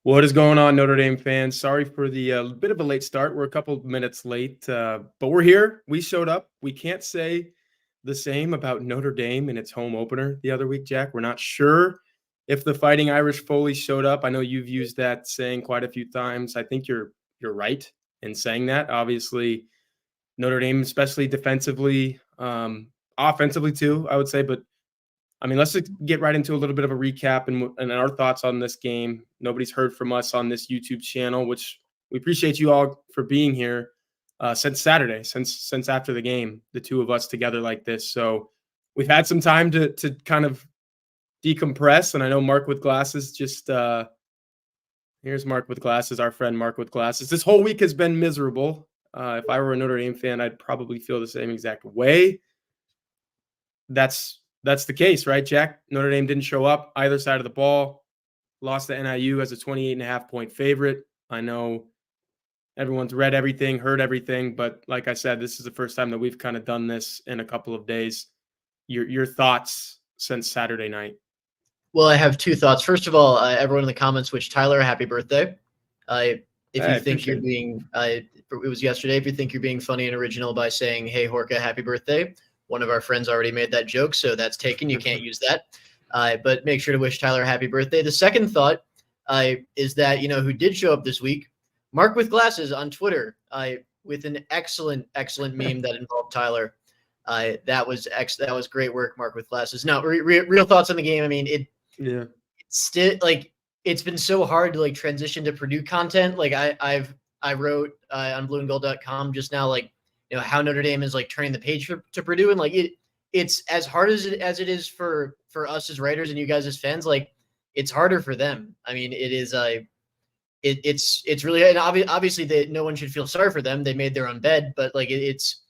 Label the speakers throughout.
Speaker 1: What is going on, Notre Dame fans? Sorry for the bit of a late start. We're a couple of minutes late, but we're here. We showed up. We can't say the same about Notre Dame in its home opener the other week, Jack. We're not sure if the Fighting Irish fully showed up. I know you've used that saying quite a few times. I think you're right in saying that. Obviously, Notre Dame, especially defensively, offensively too, I would say, but I mean, let's just get right into a little bit of a recap and our thoughts on this game. Nobody's heard from us on this YouTube channel, which we appreciate you all for being here since Saturday, since after the game, the two of us together like this. So we've had some time to kind of decompress. And I know Mark with glasses just here's Mark with glasses, our friend Mark with glasses. This whole week has been miserable. If I were a Notre Dame fan, I'd probably feel the same exact way. That's the case, right, Jack? Notre Dame didn't show up either side of the ball, lost to NIU as a 28.5-point favorite. I know everyone's read everything, heard everything, but like I said, this is the first time that we've kind of done this in a couple of days. Your thoughts since Saturday night?
Speaker 2: Well, I have two thoughts. First of all, everyone in the comments wish Tyler a happy birthday. If you think you're being, it was yesterday, if you think you're being funny and original by saying, hey, Horka, happy birthday, one of our friends already made that joke, so that's taken. You can't use that. But make sure to wish Tyler a happy birthday. The second thought is that, who did show up this week, Mark with glasses on Twitter, with an excellent meme that involved Tyler. That was great work, Mark with glasses. Now, real thoughts on the game. I mean, it's still it's been so hard to transition to Purdue content. I wrote on blueandgold.com just now, how Notre Dame is turning the page to Purdue, and it's as hard as it is for us as writers and you guys as fans. It's harder for them. I mean, it is it's really, and obviously that no one should feel sorry for them. They made their own bed, but it's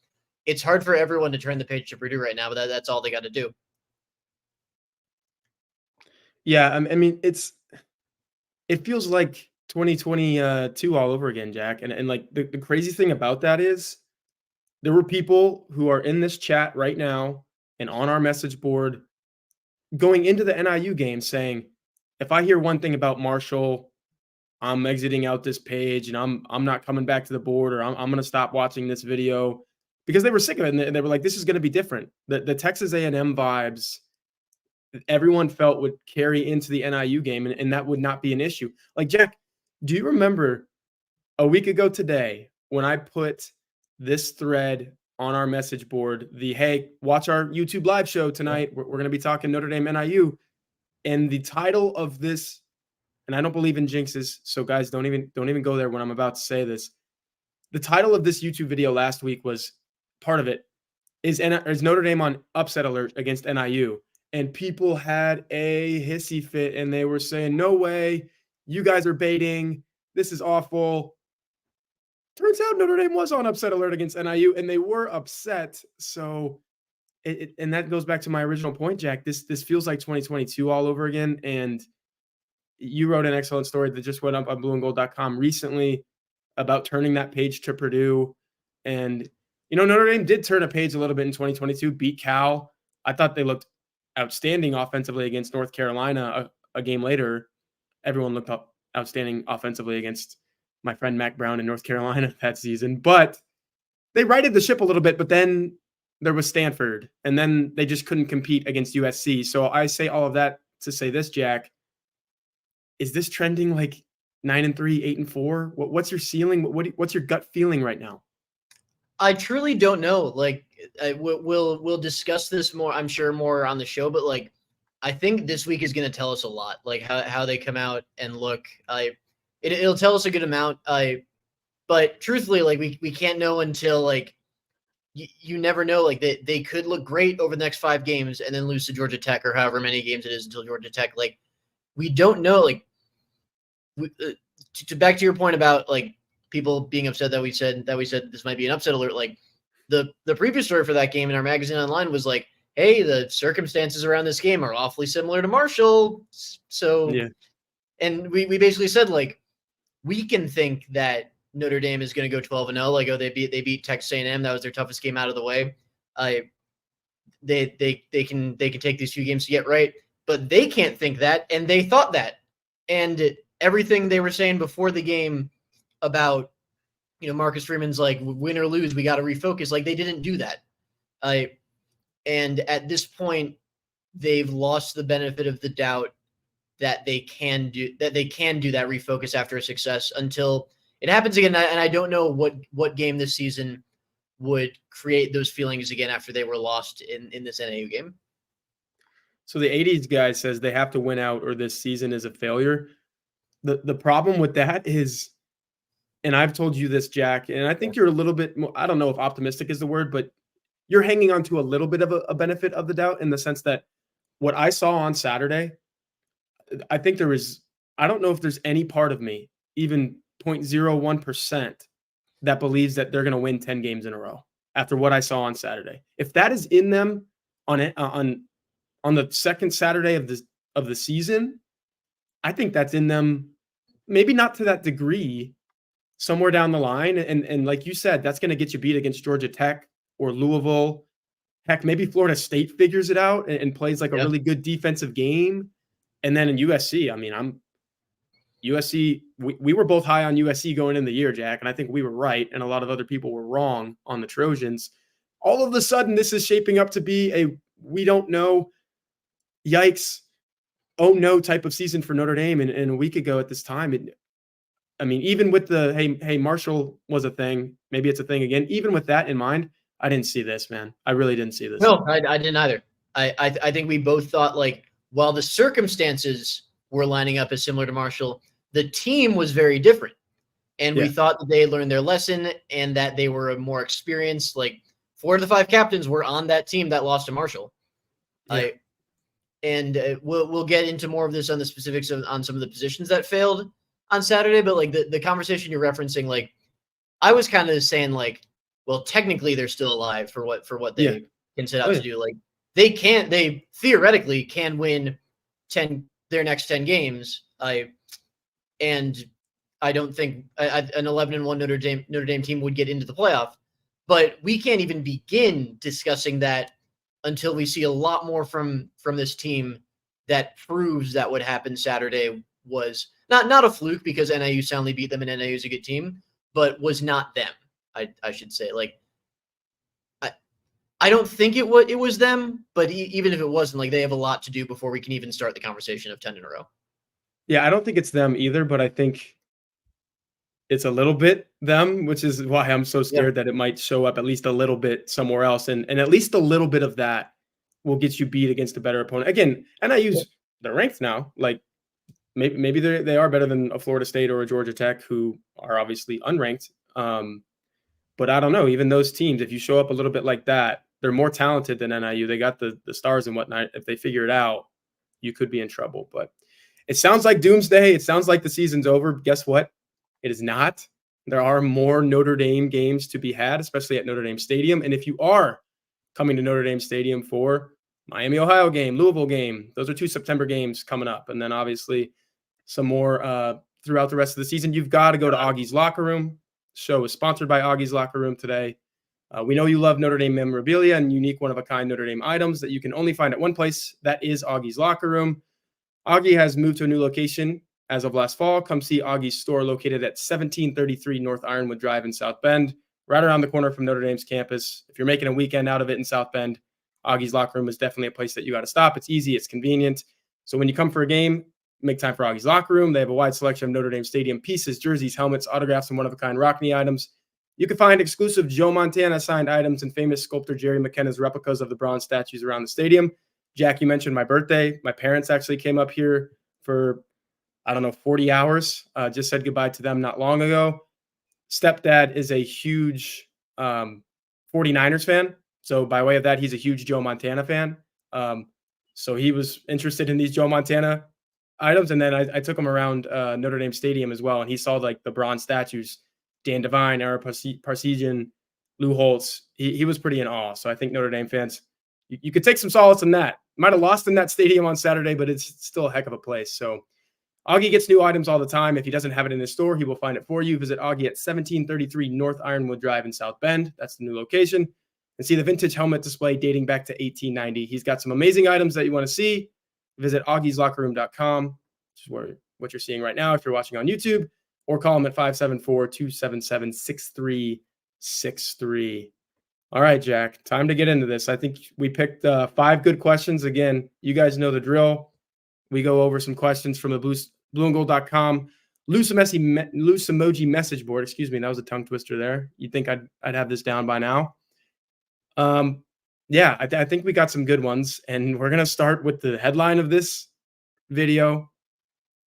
Speaker 2: hard for everyone to turn the page to Purdue right now. But that's all they got to do.
Speaker 1: Yeah, I mean, it feels like 2022 all over again, Jack. And the crazy thing about that is there were people who are in this chat right now and on our message board going into the NIU game saying, if I hear one thing about Marshall, I'm exiting out this page and I'm not coming back to the board, or I'm going to stop watching this video, because they were sick of it. And they were like, this is going to be different. The Texas A&M vibes everyone felt would carry into the NIU game, and that would not be an issue. Jack, do you remember a week ago today when I put this thread on our message board, hey, watch our YouTube live show tonight. We're going to be talking Notre Dame NIU. And the title of this, and I don't believe in jinxes, so guys, don't even go there when I'm about to say this. The title of this YouTube video last week was, part of it is Notre Dame on upset alert against NIU. And people had a hissy fit and they were saying, no way, you guys are baiting. This is awful. Turns out Notre Dame was on upset alert against NIU, and they were upset. So, and that goes back to my original point, Jack. This feels like 2022 all over again. And you wrote an excellent story that just went up on blueandgold.com recently about turning that page to Purdue. And, Notre Dame did turn a page a little bit in 2022, beat Cal. I thought they looked outstanding offensively against North Carolina. A game later, everyone looked outstanding offensively against my friend Mac Brown in North Carolina that season. But they righted the ship a little bit, but then there was Stanford, and then they just couldn't compete against USC. So I say all of that to say this, Jack. Is this trending 9-3, 8-4? What's your ceiling? What's your gut feeling right now?
Speaker 2: I truly don't know. We'll discuss this more, I'm sure, more on the show, but I think this week is going to tell us a lot, how they come out and look. It'll tell us a good amount. But truthfully, we can't know until you never know. They could look great over the next 5 games and then lose to Georgia Tech, or however many games it is until Georgia Tech. We don't know. Back to your point about people being upset that we said this might be an upset alert. The previous story for that game in our magazine online was hey, the circumstances around this game are awfully similar to Marshall. So, yeah. And we basically said we can think that Notre Dame is going to go 12-0. They beat Texas A&M. That was their toughest game out of the way. They can take these few games to get right, but they can't think that, and they thought that. And everything they were saying before the game about, Marcus Freeman's like, win or lose, we got to refocus. Like, they didn't do that. And at this point, they've lost the benefit of the doubt that they can do that refocus after a success until it happens again. And I don't know what game this season would create those feelings again after they were lost in this NAU game.
Speaker 1: So the 80s guy says they have to win out or this season is a failure. The problem with that is, and I've told you this, Jack, and I think you're a little bit more, I don't know if optimistic is the word, but you're hanging on to a little bit of a benefit of the doubt in the sense that what I saw on Saturday, I think I don't know if there's any part of me, even 0.01%, that believes that they're going to win 10 games in a row after what I saw on Saturday. If that is in them on the second Saturday of the season, I think that's in them, maybe not to that degree, somewhere down the line. And like you said, that's going to get you beat against Georgia Tech or Louisville. Heck, maybe Florida State figures it out and plays like a really good defensive game. And then in USC, I mean, USC, we were both high on USC going in the year, Jack, and I think we were right, and a lot of other people were wrong on the Trojans. All of a sudden, this is shaping up to be a we don't know, yikes, oh no type of season for Notre Dame. And a week ago at this time, I mean, even with the hey, Marshall was a thing, maybe it's a thing again. Even with that in mind, I didn't see this, man. I really didn't see this.
Speaker 2: No, I didn't either. I think we both thought, like, while the circumstances were lining up as similar to Marshall, the team was very different. And we thought that they had learned their lesson and that they were a more experienced, like 4 of the 5 captains were on that team that lost to Marshall.
Speaker 1: Yeah.
Speaker 2: We'll get into more of this on the specifics on some of the positions that failed on Saturday. But like the conversation you're referencing, like I was kind of saying like, well, technically they're still alive for what they can set out to do. Like they theoretically can win their next 10 games. And I don't think an 11-1 Notre Dame team would get into the playoff, but we can't even begin discussing that until we see a lot more from this team that proves that what happened Saturday was not a fluke, because NIU soundly beat them and NIU is a good team, but was not them. I should say, like, I don't think it was them, but even if it wasn't, like, they have a lot to do before we can even start the conversation of 10 in a row.
Speaker 1: Yeah, I don't think it's them either, but I think it's a little bit them, which is why I'm so scared that it might show up at least a little bit somewhere else. And at least a little bit of that will get you beat against a better opponent. Again, they're ranked now. Like maybe they are better than a Florida State or a Georgia Tech, who are obviously unranked. But I don't know, even those teams, if you show up a little bit like that, they're more talented than NIU. They got the stars and whatnot. If they figure it out, you could be in trouble. But it sounds like doomsday. It sounds like the season's over. Guess what? It is not. There are more Notre Dame games to be had, especially at Notre Dame Stadium. And if you are coming to Notre Dame Stadium for Miami, Ohio game, Louisville game, those are 2 September games coming up. And then obviously some more throughout the rest of the season. You've got to go to Auggie's Locker Room. The show is sponsored by Auggie's Locker Room today. We know you love Notre Dame memorabilia and unique one-of-a-kind Notre Dame items that you can only find at one place. That is Auggie's Locker Room. Augie has moved to a new location as of last fall. Come see Auggie's store located at 1733 North Ironwood Drive in South Bend, right around the corner from Notre Dame's campus. If you're making a weekend out of it in South Bend, Auggie's Locker Room is definitely a place that you got to stop. It's easy, it's convenient. So when you come for a game, make time for Auggie's Locker Room. They have a wide selection of Notre Dame Stadium pieces, jerseys, helmets, autographs, and one-of-a-kind Rockney items. You can find exclusive Joe Montana signed items and famous sculptor Jerry McKenna's replicas of the bronze statues around the stadium. Jack, you mentioned my birthday. My parents actually came up here for, 40 hours. Just said goodbye to them not long ago. Stepdad is a huge 49ers fan. So by way of that, he's a huge Joe Montana fan. So he was interested in these Joe Montana items. And then I took him around Notre Dame Stadium as well. And he saw like the bronze statues, Dan Devine, Ara Parseghian, Lou Holtz. He was pretty in awe. So I think Notre Dame fans, you could take some solace in that. Might have lost in that stadium on Saturday, but it's still a heck of a place. So Augie gets new items all the time. If he doesn't have it in his store, he will find it for you. Visit Augie at 1733 North Ironwood Drive in South Bend. That's the new location. And see the vintage helmet display dating back to 1890. He's got some amazing items that you want to see. Visit AuggiesLockerRoom.com, which is where what you're seeing right now if you're watching on YouTube, or call them at 574-277-6363. All right, Jack, time to get into this. I think we picked 5 good questions. Again, you guys know the drill. We go over some questions from the blueandgold.com loose emoji message board. Excuse me, that was a tongue twister there. You'd think I'd have this down by now. Yeah, I think we got some good ones, and we're gonna start with the headline of this video,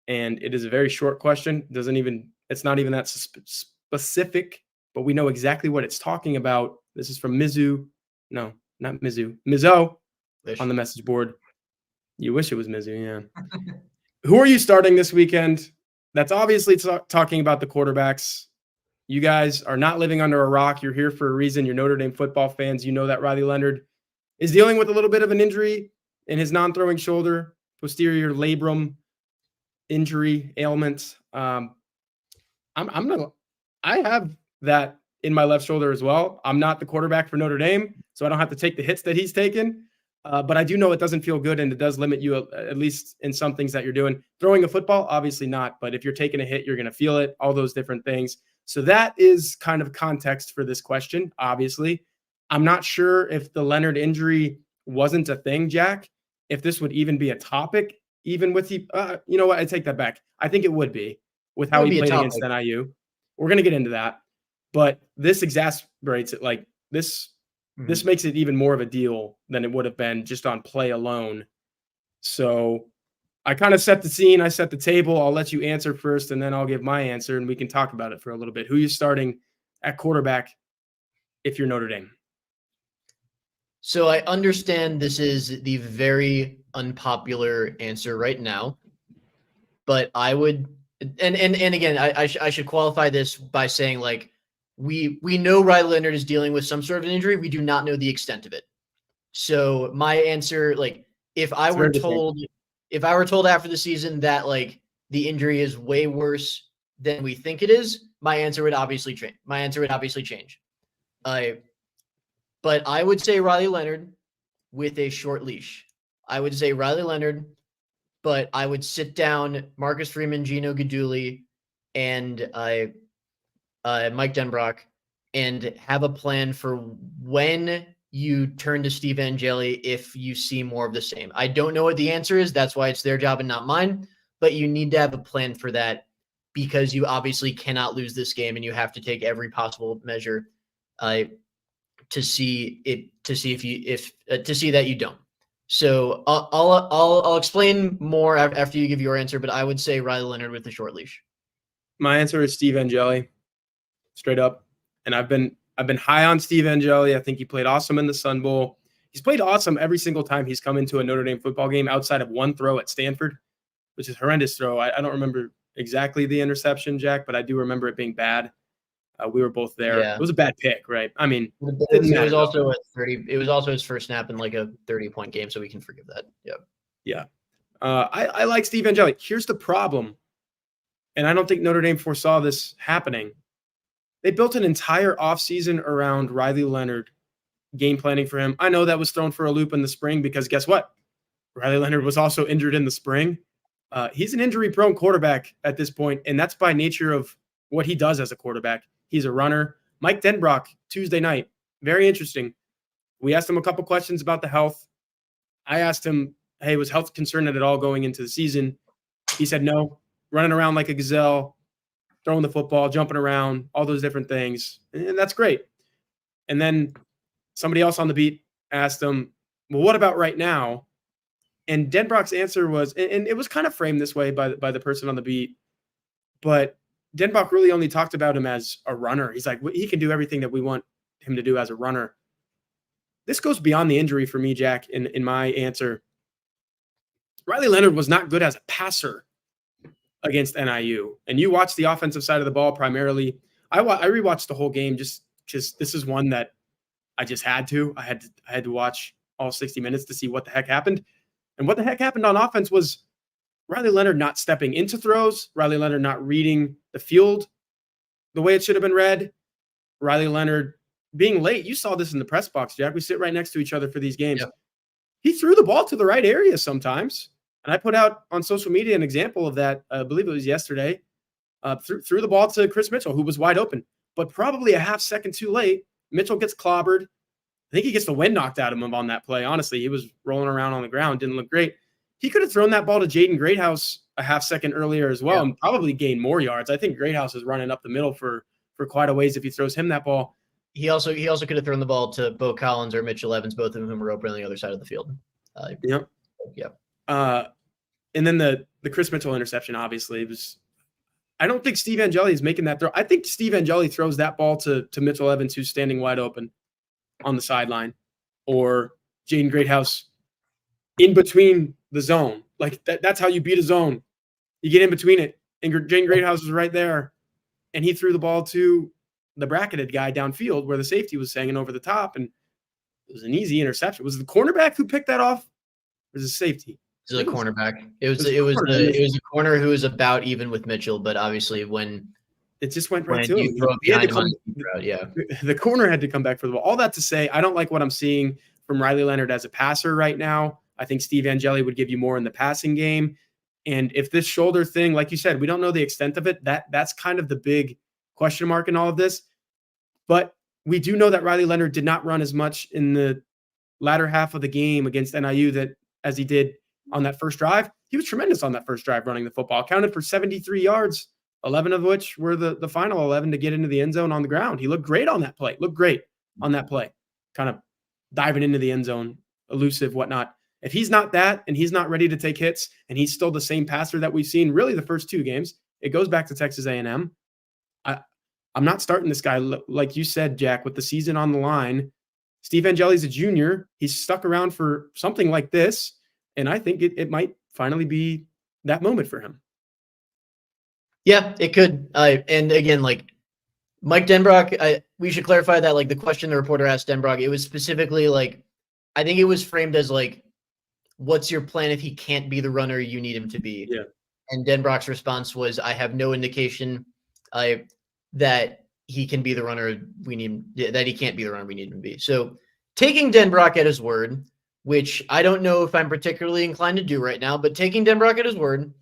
Speaker 1: and it is a very short question. It's not even that specific, but we know exactly what it's talking about. This is from Mizu. No, not Mizu. Mizo on the message board. You wish it was Mizu, yeah. Who are you starting this weekend? That's obviously talking about the quarterbacks. You guys are not living under a rock. You're here for a reason. You're Notre Dame football fans. You know that Riley Leonard is dealing with a little bit of an injury in his non-throwing shoulder, posterior labrum injury ailment. I have that in my left shoulder as well. I'm not the quarterback for Notre Dame, so I don't have to take the hits that he's taken. But I do know it doesn't feel good, and it does limit you at least in some things that you're doing. Throwing a football, obviously not, but if you're taking a hit, you're going to feel it, all those different things. So that is kind of context for this question, obviously. I'm not sure if the Leonard injury wasn't a thing, Jack, if this would even be a topic, even with you know what? I take that back. I think it would be with how he played against NIU. We're going to get into that. But this exacerbates it. Like this makes it even more of a deal than it would have been just on play alone. So I kind of set the scene. I set the table. I'll let you answer first, and then I'll give my answer, and we can talk about it for a little bit. Who are you starting at quarterback if you're Notre Dame?
Speaker 2: So I understand this is the very unpopular answer right now, but I would, and again, I should qualify this by saying, like, we know Riley Leonard is dealing with some sort of an injury. We do not know the extent of it. So my answer, like, if I were told after the season that, like, the injury is way worse than we think it is, my answer would obviously change. But I would say Riley Leonard with a short leash. I would say Riley Leonard, but I would sit down Marcus Freeman, Gino Guidugli, and Mike Denbrock, and have a plan for when you turn to Steve Angeli if you see more of the same. I don't know what the answer is. That's why it's their job and not mine. But you need to have a plan for that, because you obviously cannot lose this game, and you have to take every possible measure to see that you don't. So I'll explain more after you give your answer, but I would say Riley Leonard with the short leash.
Speaker 1: My answer is Steve Angeli, straight up. And I've been high on Steve Angeli. I think he played awesome in the Sun Bowl. He's played awesome every single time he's come into a Notre Dame football game, outside of one throw at Stanford, which is a horrendous throw. I don't remember exactly the interception, Jack, but I do remember it being bad. We were both there. Yeah. It was a bad pick, right? I mean,
Speaker 2: it was also at 30. It was also his first snap in like a 30-point game, so we can forgive that.
Speaker 1: Yeah. I like Steve Angeli. Here's the problem, and I don't think Notre Dame foresaw this happening. They built an entire offseason around Riley Leonard, game planning for him. I know that was thrown for a loop in the spring, because guess what? Riley Leonard was also injured in the spring. He's an injury-prone quarterback at this point, and that's by nature of what he does as a quarterback. He's a runner. Mike Denbrock, Tuesday night, very interesting. We asked him a couple questions about the health. I asked him, hey, was health concerned at all going into the season? He said no, running around like a gazelle, throwing the football, jumping around, all those different things. And that's great. And then somebody else on the beat asked him, well, what about right now? And Denbrock's answer was, and it was kind of framed this way by the person on the beat, but Denbrock really only talked about him as a runner. He's like, he can do everything that we want him to do as a runner. This goes beyond the injury for me, Jack, in my answer. Riley Leonard was not good as a passer against NIU. And you watched the offensive side of the ball primarily. I rewatched the whole game just because this is one that I just had to. I had to watch all 60 minutes to see what the heck happened. And what the heck happened on offense was Riley Leonard not stepping into throws, Riley Leonard not reading the field the way it should have been read, Riley Leonard being late. You saw this in the press box, Jack. We sit right next to each other for these games. Yep. He threw the ball to the right area sometimes. And I put out on social media an example of that. I believe it was yesterday. Threw the ball to Chris Mitchell, who was wide open, but probably a half second too late. Mitchell gets clobbered. I think he gets the wind knocked out of him on that play. Honestly, he was rolling around on the ground, didn't look great. He could have thrown that ball to Jaden Greathouse a half second earlier as well, and probably gained more yards. I think Greathouse is running up the middle for quite a ways if he throws him that ball.
Speaker 2: He also could have thrown the ball to Bo Collins or Mitchell Evans, both of whom were open on the other side of the field.
Speaker 1: Yep. And then the Chris Mitchell interception, obviously, was. I don't think Steve Angeli is making that throw. I think Steve Angeli throws that ball to Mitchell Evans, who's standing wide open on the sideline, or Jaden Greathouse in between the zone. Like that's how you beat a zone. You get in between it, and Jaden Greathouse was right there, and he threw the ball to the bracketed guy downfield where the safety was hanging over the top, and it was an easy interception. Was it the cornerback who picked that off, or was it safety?
Speaker 2: It was a cornerback. It was a corner who was about even with Mitchell, but obviously when
Speaker 1: it just went right to him. The corner had to come back for the ball. All that to say, I don't like what I'm seeing from Riley Leonard as a passer right now. I think Steve Angeli would give you more in the passing game. And if this shoulder thing, like you said, we don't know the extent of it, that's kind of the big question mark in all of this. But we do know that Riley Leonard did not run as much in the latter half of the game against NIU as he did on that first drive. He was tremendous on that first drive running the football, counted for 73 yards, 11 of which were the final 11 to get into the end zone on the ground. He looked great on that play, kind of diving into the end zone, elusive, whatnot. If he's not that and he's not ready to take hits and he's still the same passer that we've seen really the first two games, it goes back to Texas A&M. I'm not starting this guy, like you said, Jack, with the season on the line. Steve Angeli's a junior. He's stuck around for something like this. And I think it might finally be that moment for him.
Speaker 2: Yeah, it could. And again, like Mike Denbrock, we should clarify that, like the question the reporter asked Denbrock, it was specifically like, I think it was framed as like, what's your plan if he can't be the runner you need him to be?
Speaker 1: Yeah.
Speaker 2: And Denbrock's response was, I have no indication that he can be the runner we need, that he can't be the runner we need him to be. So taking Denbrock at his word, which I don't know if I'm particularly inclined to do right now, but taking Denbrock at his word,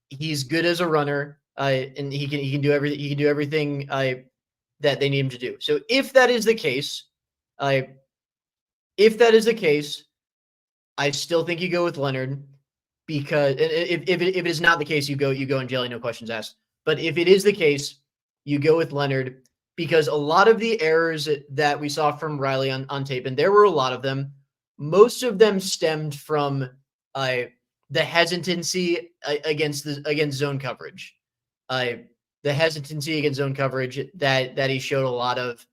Speaker 2: he's good as a runner, and he can do everything. He can do everything that they need him to do. So if that is the case, I still think you go with Leonard, because if it is not the case, you go Angeli, no questions asked. But if it is the case, you go with Leonard, because a lot of the errors that we saw from Riley on tape, and there were a lot of them. Most of them stemmed from the hesitancy against zone coverage. The hesitancy against zone coverage that he showed a lot of,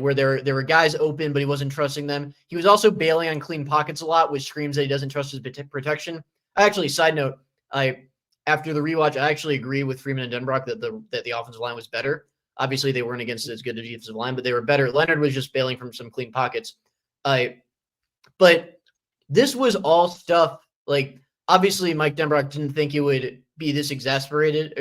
Speaker 2: where there were guys open, but he wasn't trusting them. He was also bailing on clean pockets a lot, which screams that he doesn't trust his protection. Actually, side note, after the rewatch, I actually agree with Freeman and Denbrock that the offensive line was better. Obviously, they weren't against as good a defensive line, but they were better. Leonard was just bailing from some clean pockets. But this was all stuff, like, obviously Mike Denbrock didn't think it would be this exacerbated,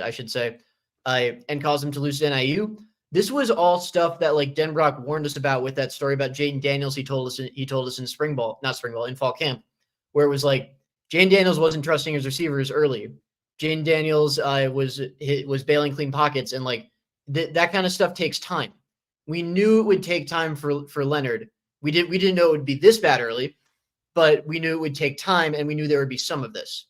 Speaker 2: I should say, and cause him to lose to NIU. This was all stuff that, like, Denbrock warned us about with that story about Jaden Daniels. He told us in fall camp, where it was like Jaden Daniels wasn't trusting his receivers early. Jaden Daniels was bailing clean pockets, and like that kind of stuff takes time. We knew it would take time for Leonard. We didn't know it would be this bad early, but we knew it would take time, and we knew there would be some of this.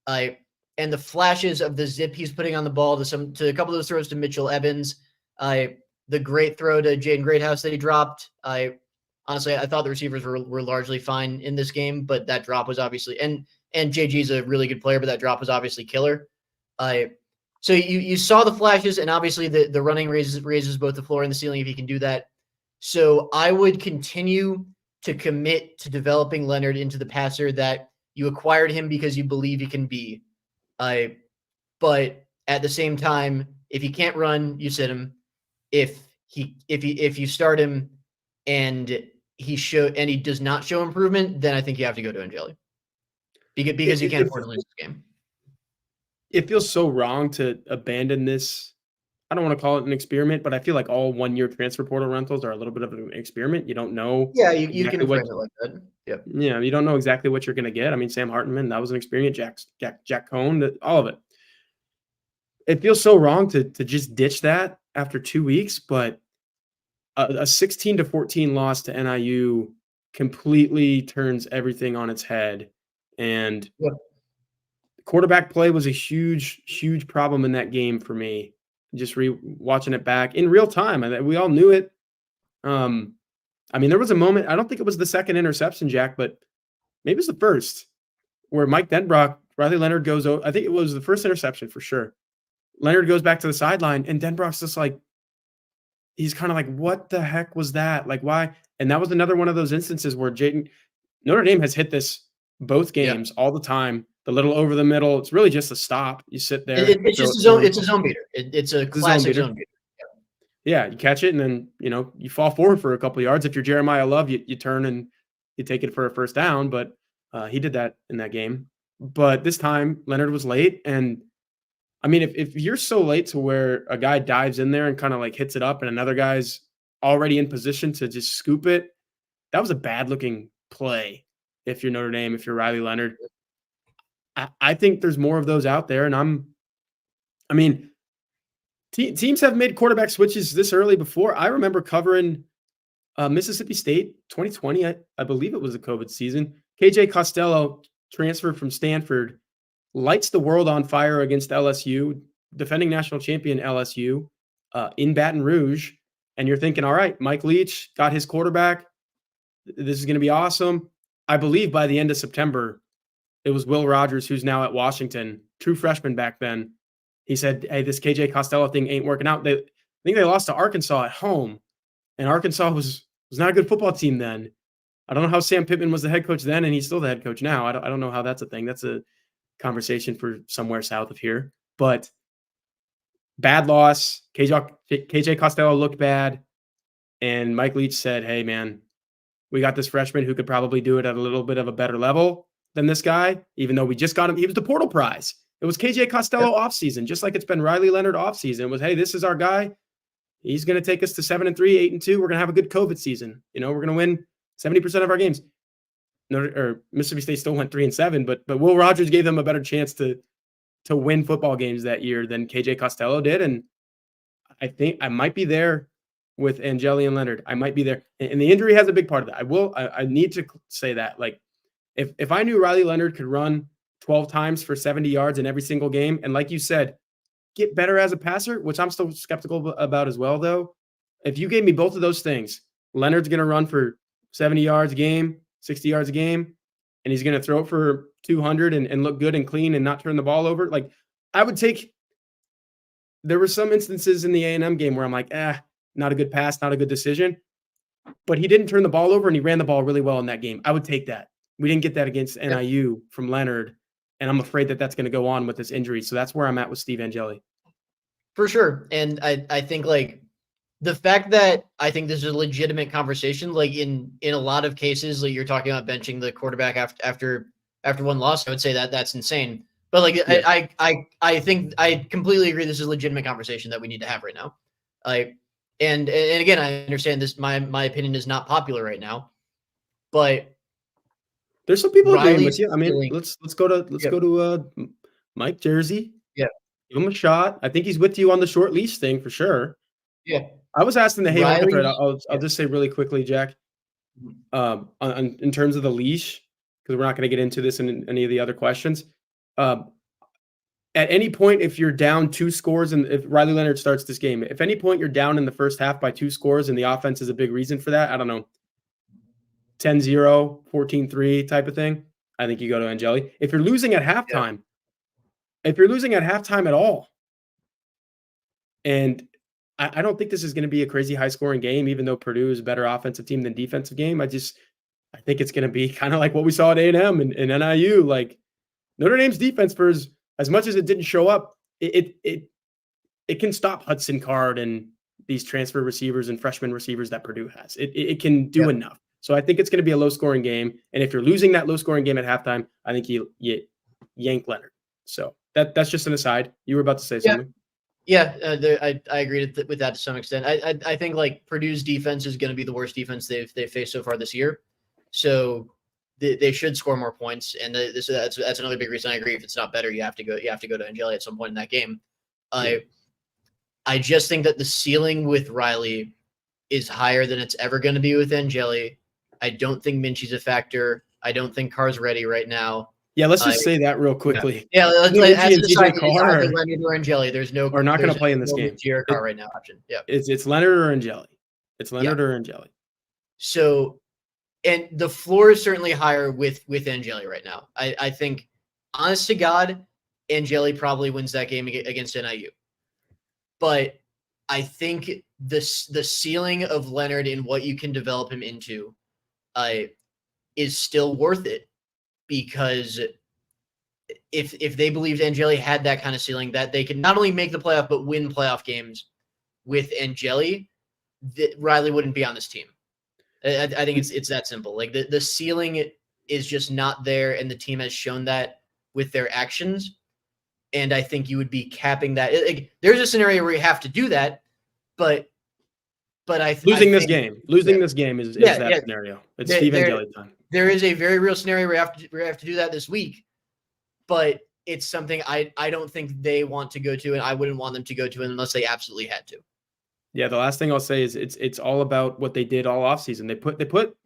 Speaker 2: And the flashes of the zip he's putting on the ball to a couple of those throws to Mitchell Evans, the great throw to Jaden Greathouse that he dropped. Honestly, I thought the receivers were largely fine in this game, but that drop was obviously, and JG's a really good player, but that drop was obviously killer. So you saw the flashes, and obviously the running raises both the floor and the ceiling if he can do that. So I would continue to commit to developing Leonard into the passer that you acquired him because you believe he can be. But at the same time, if he can't run, you sit him. If you start him and he does not show improvement, then I think you have to go to Angeli because you can't afford to lose this game.
Speaker 1: It feels so wrong to abandon this. I don't want to call it an experiment, but I feel like all 1 year transfer portal rentals are a little bit of an experiment. You don't know.
Speaker 2: Yeah, you can frame it like that. Yep.
Speaker 1: You don't know exactly what you're going to get. I mean, Sam Hartman, that was an experience. Jack Cohn, all of it. It feels so wrong to just ditch that after 2 weeks, but a 16-14 loss to NIU completely turns everything on its head. And
Speaker 2: Yep.
Speaker 1: quarterback play was a huge problem in that game for me. Just watching it back in real time, and we all knew it. I mean, there was a moment. I don't think it was the second interception, Jack, but maybe it was the first where Mike Denbrock, Riley Leonard goes. I think it was the first interception for sure. Leonard goes back to the sideline, and Denbrock's just like, he's kind of like, what the heck was that? Like, why? And that was another one of those instances where Notre Dame has hit this both games all the time. The little over the middle, it's really just a stop. You sit there.
Speaker 2: It's just a zone. It's a zone beater. It's a classic zone beater.
Speaker 1: Yeah, you catch it, and then you fall forward for a couple of yards. If you're Jeremiah Love, you turn and you take it for a first down. But he did that in that game. But this time, Leonard was late, and I mean, if you're so late to where a guy dives in there and kind of like hits it up, and another guy's already in position to just scoop it, that was a bad looking play. If you're Notre Dame, if you're Riley Leonard, I think there's more of those out there, and teams have made quarterback switches this early before. I remember covering Mississippi State 2020. I believe it was the COVID season. KJ Costello transferred from Stanford, lights the world on fire against LSU, defending national champion LSU in Baton Rouge. And you're thinking, all right, Mike Leach got his quarterback. This is going to be awesome. I believe by the end of September, it was Will Rogers, who's now at Washington, true freshman back then. He said, hey, this KJ Costello thing ain't working out. I think they lost to Arkansas at home, and Arkansas was not a good football team then. I don't know how Sam Pittman was the head coach then, and he's still the head coach now. I don't know how that's a thing. That's a conversation for somewhere south of here. But bad loss. KJ Costello looked bad, and Mike Leach said, hey, man, we got this freshman who could probably do it at a little bit of a better level than this guy, even though we just got him. He was the portal prize. It was KJ Costello offseason, just like it's been Riley Leonard offseason. It was, hey, this is our guy. He's going to take us to 7-3, 8-2. We're going to have a good COVID season. We're going to win 70% of our games. Mississippi State still went 3-7, but Will Rogers gave them a better chance to win football games that year than KJ Costello did. And I think I might be there with Angeli and Leonard. I might be there. And the injury has a big part of that. I need to say that. Like, if I knew Riley Leonard could run 12 times for 70 yards in every single game, and like you said, get better as a passer, which I'm still skeptical about as well, though. If you gave me both of those things, Leonard's going to run for 70 yards a game, 60 yards a game, and he's going to throw it for 200 and look good and clean and not turn the ball over. Like, I would take – there were some instances in the A&M game where I'm like, not a good pass, not a good decision. But he didn't turn the ball over, and he ran the ball really well in that game. I would take that. We didn't get that against NIU from Leonard, and I'm afraid that that's going to go on with this injury. So that's where I'm at with Steve Angeli. For sure.
Speaker 2: And I think, like, the fact that I think this is a legitimate conversation, like in a lot of cases, like you're talking about benching the quarterback after one loss, I would say that that's insane. But like, I think I completely agree. This is a legitimate conversation that we need to have right now. And again, I understand this. My opinion is not popular right now, but
Speaker 1: there's some people agreeing with you. I mean, let's go to Mike Jersey.
Speaker 2: Yeah,
Speaker 1: give him a shot. I think he's with you on the short leash thing for sure.
Speaker 2: Yeah,
Speaker 1: I was asked in the Hey Horka thread. I'll just say really quickly, Jack. In terms of the leash, because we're not going to get into this in any of the other questions. At any point, if you're down 2 scores, and if Riley Leonard starts this game, if any point you're down in the first half by 2 scores, and the offense is a big reason for that, I don't know, 10-0, 14-3 type of thing, I think you go to Angeli. If you're losing at halftime, at all, and I don't think this is going to be a crazy high-scoring game, even though Purdue is a better offensive team than defensive game. I think it's going to be kind of like what we saw at A&M and NIU. Like, Notre Dame's defense, for as much as it didn't show up, it can stop Hudson Card and these transfer receivers and freshman receivers that Purdue has. It can do enough. So I think it's going to be a low-scoring game. And if you're losing that low-scoring game at halftime, I think you yank Leonard. So that's just an aside. You were about to say something.
Speaker 2: Yeah, I agree with that to some extent. I think like Purdue's defense is going to be the worst defense they've faced so far this year. So they should score more points, and that's another big reason I agree. If it's not better, you have to go to Angeli at some point in that game. I just think that the ceiling with Riley is higher than it's ever going to be with Angeli. I don't think Minchie's a factor. I don't think Carr's ready right now.
Speaker 1: Yeah, let's just say that real quickly.
Speaker 2: Yeah, let's
Speaker 1: Minchie and CJ Carr
Speaker 2: either Leonard or Angeli. There's no
Speaker 1: are not going to play in this game.
Speaker 2: Minchie or Carr right now option. Yeah,
Speaker 1: it's Leonard or Angeli. It's Leonard or Angeli.
Speaker 2: So, and the floor is certainly higher with Angeli right now. I think, honest to God, Angeli probably wins that game against NIU. But I think the ceiling of Leonard and what you can develop him into is still worth it, because if they believed Angeli had that kind of ceiling, that they could not only make the playoff but win playoff games with Angeli, Riley wouldn't be on this team. I think it's that simple. Like the ceiling is just not there, and the team has shown that with their actions. And I think you would be capping that. There's a scenario where you have to do that, but
Speaker 1: losing this game is that scenario. It's Steve Angeli time.
Speaker 2: There is a very real scenario where you have to do that this week, but it's something I don't think they want to go to, and I wouldn't want them to go to unless they absolutely had to.
Speaker 1: Yeah, the last thing I'll say is it's all about what they did all offseason. They put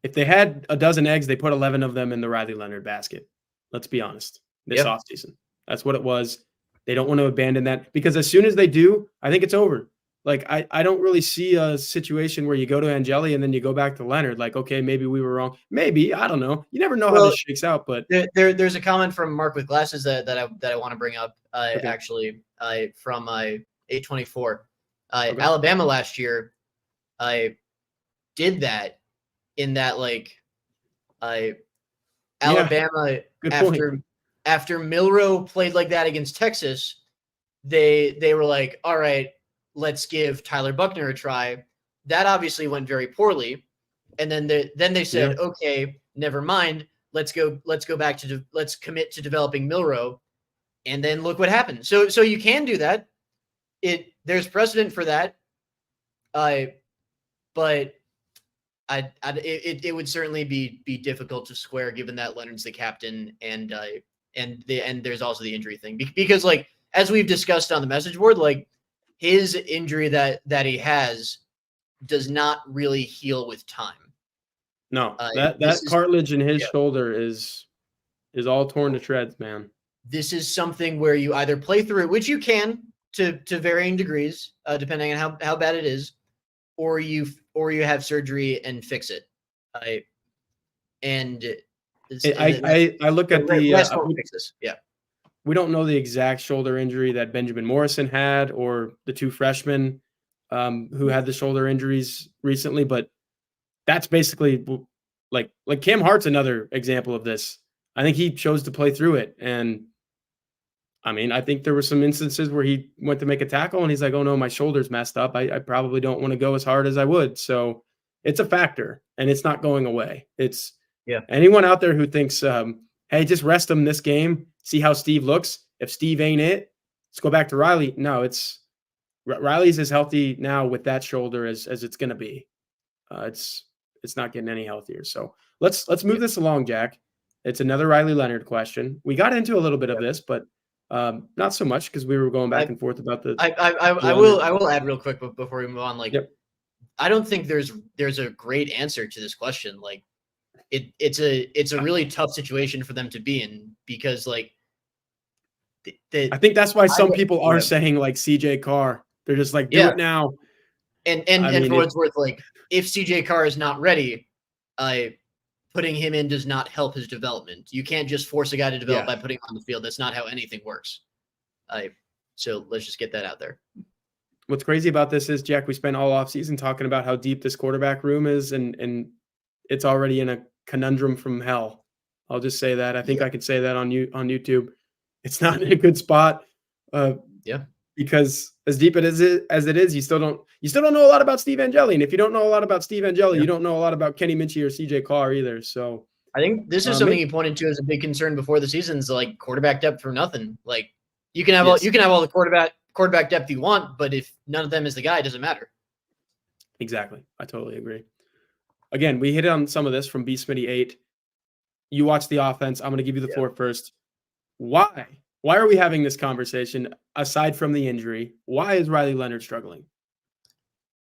Speaker 1: if they had a dozen eggs, they put 11 of them in the Riley Leonard basket. Let's be honest. This offseason. That's what it was. They don't want to abandon that, because as soon as they do, I think it's over. Like I don't really see a situation where you go to Angeli and then you go back to Leonard. Like, okay, maybe we were wrong. Maybe, I don't know. You never know how this shakes out. But
Speaker 2: there's a comment from Mark with glasses that I want to bring up. Actually, from 824. Alabama last year, did that in that Alabama after Milroe played like that against Texas, they were like, all right, let's give Tyler Buckner a try. That obviously went very poorly, and then they said, okay, never mind. Let's commit to developing Milroe, and then look what happened. So you can do that. There's precedent for that, but it would certainly be difficult to square, given that Leonard's the captain, and there's also the injury thing, because as we've discussed on the message board, his injury that he has does not really heal with time.
Speaker 1: No, that cartilage in his shoulder is all torn to shreds, man.
Speaker 2: This is something where you either play through it, which you can to varying degrees, depending on how bad it is, or you have surgery and fix it. I
Speaker 1: look at
Speaker 2: the
Speaker 1: we don't know the exact shoulder injury that Benjamin Morrison had, or the two freshmen who had the shoulder injuries recently, but that's basically like Cam Hart's another example of this. I think he chose to play through it, and I mean, I think there were some instances where he went to make a tackle and he's like, oh no, my shoulder's messed up. I probably don't want to go as hard as I would. So it's a factor, and it's not going away. It's anyone out there who thinks, hey, just rest him this game, see how Steve looks. If Steve ain't it, let's go back to Riley. No, Riley's as healthy now with that shoulder as it's going to be. It's not getting any healthier. So let's move this along, Jack. It's another Riley Leonard question. We got into a little bit of this, but not so much, because we were going back and forth about the.
Speaker 2: I will add real quick before we move on. I don't think there's a great answer to this question. It's a really tough situation for them to be in, because I
Speaker 1: think that's why some people are saying CJ Carr. They're just do it now.
Speaker 2: And for what it's worth, if CJ Carr is not ready, putting him in does not help his development. You can't just force a guy to develop by putting him on the field. That's not how anything works. So let's just get that out there.
Speaker 1: What's crazy about this is, Jack, we spent all offseason talking about how deep this quarterback room is, and it's already in a conundrum from hell. I'll just say that. I think I could say that on YouTube. It's not in a good spot. Because as deep as it is, you still don't know a lot about Steve Angeli. And if you don't know a lot about Steve Angeli, you don't know a lot about Kenny Minchie or CJ Carr either. So
Speaker 2: I think this is something you pointed to as a big concern before the season's quarterback depth for nothing. You can have all the quarterback depth you want, but if none of them is the guy, it doesn't matter.
Speaker 1: Exactly. I totally agree. Again, we hit on some of this from B Smitty 8. You watch the offense. I'm going to give you the
Speaker 2: Yeah.
Speaker 1: floor first. Why? Why are we having this conversation aside from the injury? Why is Riley Leonard struggling?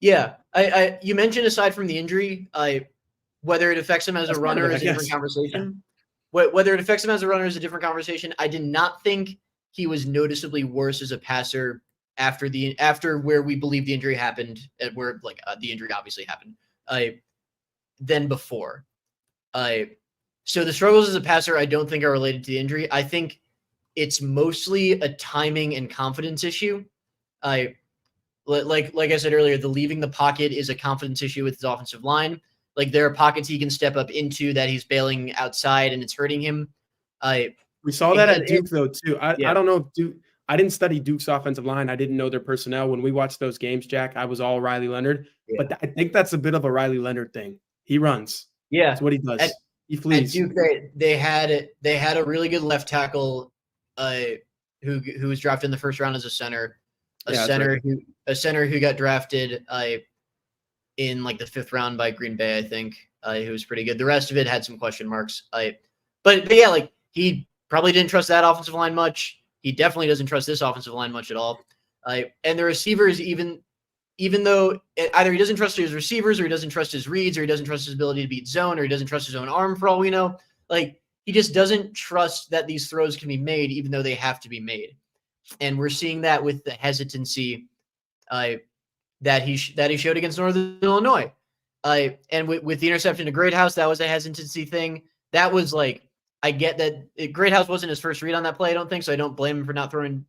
Speaker 2: Yeah, you mentioned aside from the injury, whether it affects him as
Speaker 1: That's
Speaker 2: a
Speaker 1: part of
Speaker 2: runner
Speaker 1: it, I
Speaker 2: is a different
Speaker 1: guess.
Speaker 2: conversation. Whether it affects him as a runner is a different conversation. I did not think he was noticeably worse as a passer after where we believe the injury happened, at where the injury obviously happened, than before. So the struggles as a passer, I don't think are related to the injury. I think it's mostly a timing and confidence issue. Like I said earlier, the leaving the pocket is a confidence issue with his offensive line. Like there are pockets he can step up into that he's bailing outside and it's hurting him.
Speaker 1: We saw that at Duke,
Speaker 2: And
Speaker 1: though, too. I
Speaker 2: yeah,
Speaker 1: don't know if Duke. I didn't study Duke's offensive line. I didn't know their personnel. When we watched those games, Jack, I was all Riley Leonard.
Speaker 2: yeah,
Speaker 1: But I think that's a bit of a Riley Leonard thing. He runs. That's
Speaker 2: yeah.
Speaker 1: what he
Speaker 2: At,
Speaker 1: does. He
Speaker 2: at
Speaker 1: flees.
Speaker 2: Duke, they had a really good left tackle, uh, who was drafted in the first round as a center,
Speaker 1: Yeah, that's right.
Speaker 2: a center who got drafted in like the 5th round by Green Bay, I think. Who was pretty good. The rest of it had some question marks. But yeah, like he probably didn't trust that offensive line much. He definitely doesn't trust this offensive line much at all. And the receivers, even though either he doesn't trust his receivers, or he doesn't trust his reads, or he doesn't trust his ability to beat zone, or he doesn't trust his own arm, for all we know. Like he just doesn't trust that these throws can be made, even though they have to be made. And we're seeing that with the hesitancy that he showed against Northern Illinois. And with the interception to Greathouse, that was a hesitancy thing. That was like, I get that Greathouse wasn't his first read on that play, I don't think, so I don't blame him for not throwing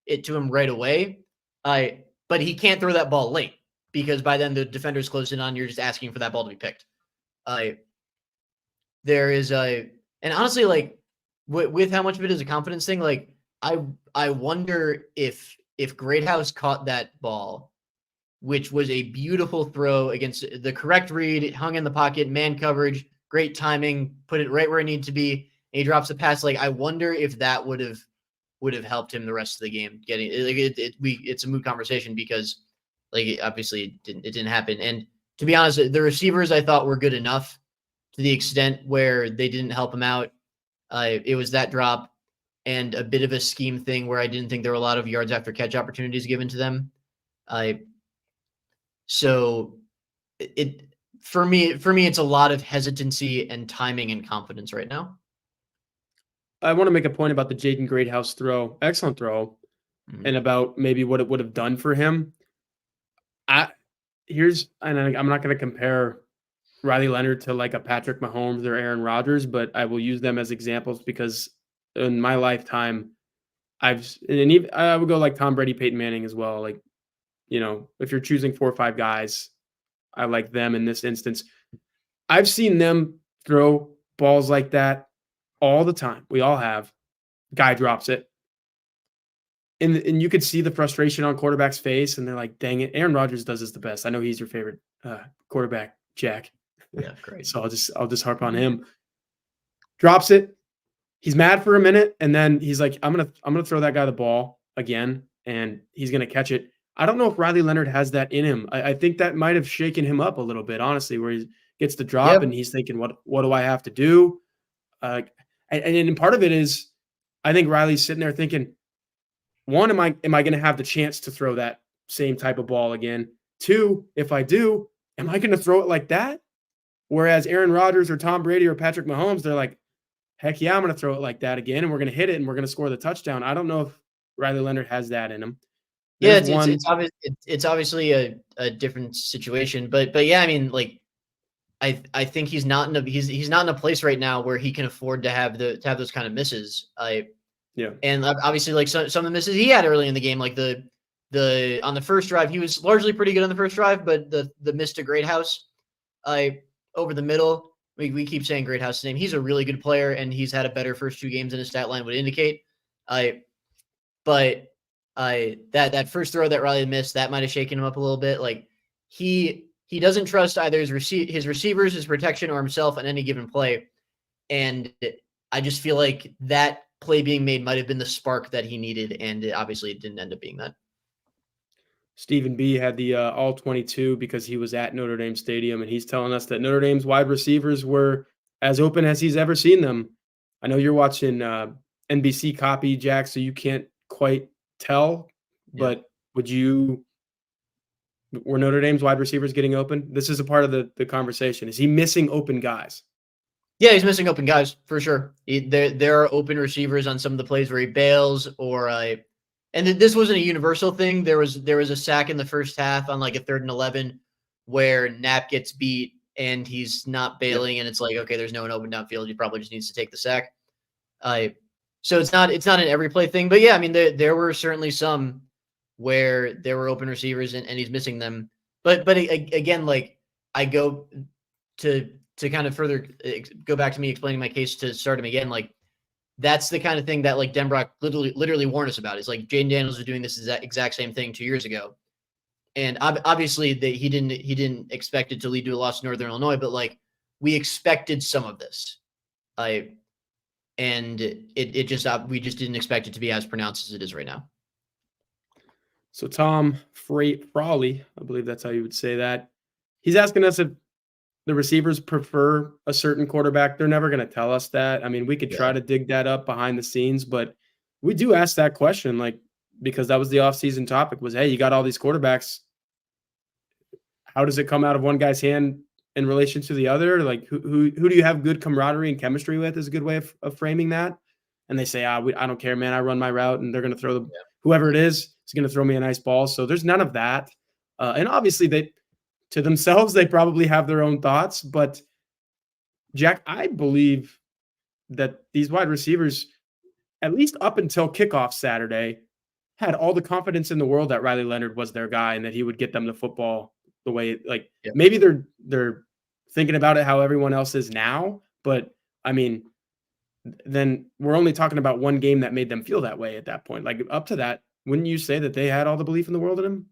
Speaker 2: it to him right away. But he can't throw that ball late, because by then the defender's closed in on. You're just asking for that ball to be picked. There is and honestly, like with how much of it is a confidence thing, like I wonder if Greathouse caught that ball, which was a beautiful throw against the correct read. It hung in the pocket, man coverage, great timing, put it right where it needed to be. And he drops the pass. Like I wonder if that would have helped him the rest of the game. It's a moot conversation, because like obviously it didn't happen. And to be honest, the receivers I thought were good enough to the extent where they didn't help him out. It was that drop and a bit of a scheme thing where I didn't think there were a lot of yards after catch opportunities given to them. So for me, it's a lot of hesitancy and timing and confidence right now.
Speaker 1: I want to make a point about the Jaden Greathouse throw. Excellent throw.
Speaker 2: Mhm.
Speaker 1: And about maybe what it would have done for him. And I'm not going to compare Riley Leonard to like a Patrick Mahomes or Aaron Rodgers, but I will use them as examples because in my lifetime, I would go like Tom Brady, Peyton Manning as well. Like, if you're choosing 4 or 5 guys, I like them in this instance. I've seen them throw balls like that all the time. We all have. Guy drops it. And you could see the frustration on quarterback's face, and they're like, dang it. Aaron Rodgers does this the best. I know he's your favorite quarterback, Jack.
Speaker 2: Yeah, great.
Speaker 1: So I'll just harp on him. Drops it. He's mad for a minute, and then he's like, I'm gonna throw that guy the ball again, and he's gonna catch it. I don't know if Riley Leonard has that in him. I think that might have shaken him up a little bit, honestly, where he gets the drop and he's thinking, what do I have to do? And part of it is, I think Riley's sitting there thinking, one, am I going to have the chance to throw that same type of ball again? 2, if I do, am I going to throw it like that? Whereas Aaron Rodgers or Tom Brady or Patrick Mahomes, they're like, heck yeah, I'm going to throw it like that again, and we're going to hit it, and we're going to score the touchdown. I don't know if Riley Leonard has that in him.
Speaker 2: Yeah, it's obviously a different situation, but yeah, I mean, like I think he's not in a place right now where he can afford to have those kind of misses. And obviously, like some of the misses he had early in the game, like the on the first drive, he was largely pretty good on the first drive, but the miss to Greathouse, over the middle, we keep saying Greathouse's name. He's a really good player, and he's had a better first 2 games than his stat line would indicate. But that first throw that Riley missed, that might have shaken him up a little bit. Like he doesn't trust either his receivers, his protection, or himself on any given play. And I just feel like that play being made might have been the spark that he needed, and obviously it didn't end up being that.
Speaker 1: Stephen B had the all 22 because he was at Notre Dame Stadium, and he's telling us that Notre Dame's wide receivers were as open as he's ever seen them. I know you're watching NBC copy, Jack, so you can't quite tell,
Speaker 2: Yeah.
Speaker 1: but were Notre Dame's wide receivers getting open? This is a part of the conversation. Is he missing open guys?
Speaker 2: Yeah, he's missing open guys for sure. There are open receivers on some of the plays where he bails, and this wasn't a universal thing. There was a sack in the first half on like a 3rd and 11 where Knapp gets beat and he's not bailing, and it's like, okay, there's no one open downfield. He probably just needs to take the sack. So it's not an every play thing, but yeah, I mean there were certainly some where there were open receivers and he's missing them. But again, like I go to kind of further go back to me explaining my case to start him again, like that's the kind of thing that like Denbrock literally warned us about. It's like Jaden Daniels was doing this exact same thing 2 years ago. And obviously he didn't expect it to lead to a loss to Northern Illinois, but like we expected some of this. And we just didn't expect it to be as pronounced as it is right now.
Speaker 1: So Tom Frawley, I believe that's how you would say that. He's asking us if the receivers prefer a certain quarterback. They're never going to tell us that. I mean, we could try to dig that up behind the scenes, but we do ask that question, like, because that was the offseason topic was, hey, you got all these quarterbacks. How does it come out of one guy's hand in relation to the other? Like, who do you have good camaraderie and chemistry with is a good way of framing that. And they say, I don't care, man. I run my route, and they're going to throw whoever it is going to throw me a nice ball. So there's none of that. And obviously to themselves, they probably have their own thoughts. But Jack, I believe that these wide receivers, at least up until kickoff Saturday, had all the confidence in the world that Riley Leonard was their guy and that he would get them the football the way, maybe they're thinking about it how everyone else is now. But I mean, then we're only talking about one game that made them feel that way at that point. Like up to that, wouldn't you say that they had all the belief in the world in him?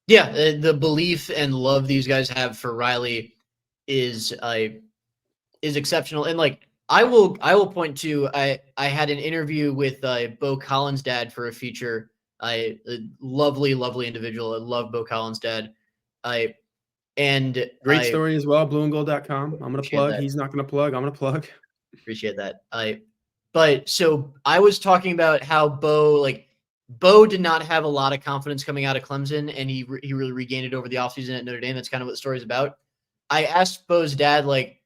Speaker 2: Yeah, the belief and love these guys have for Riley is exceptional. And like I will point to I had an interview with Bo Collins' dad for a feature. A lovely individual. I love Bo Collins' dad. And
Speaker 1: great story as well. Blueandgold.com. I'm gonna plug.
Speaker 2: That.
Speaker 1: He's not gonna plug. I'm gonna plug.
Speaker 2: Appreciate that. But so I was talking about how Bo did not have a lot of confidence coming out of Clemson, and he really regained it over the offseason at Notre Dame. That's kind of what the story's about. I asked Bo's dad, like,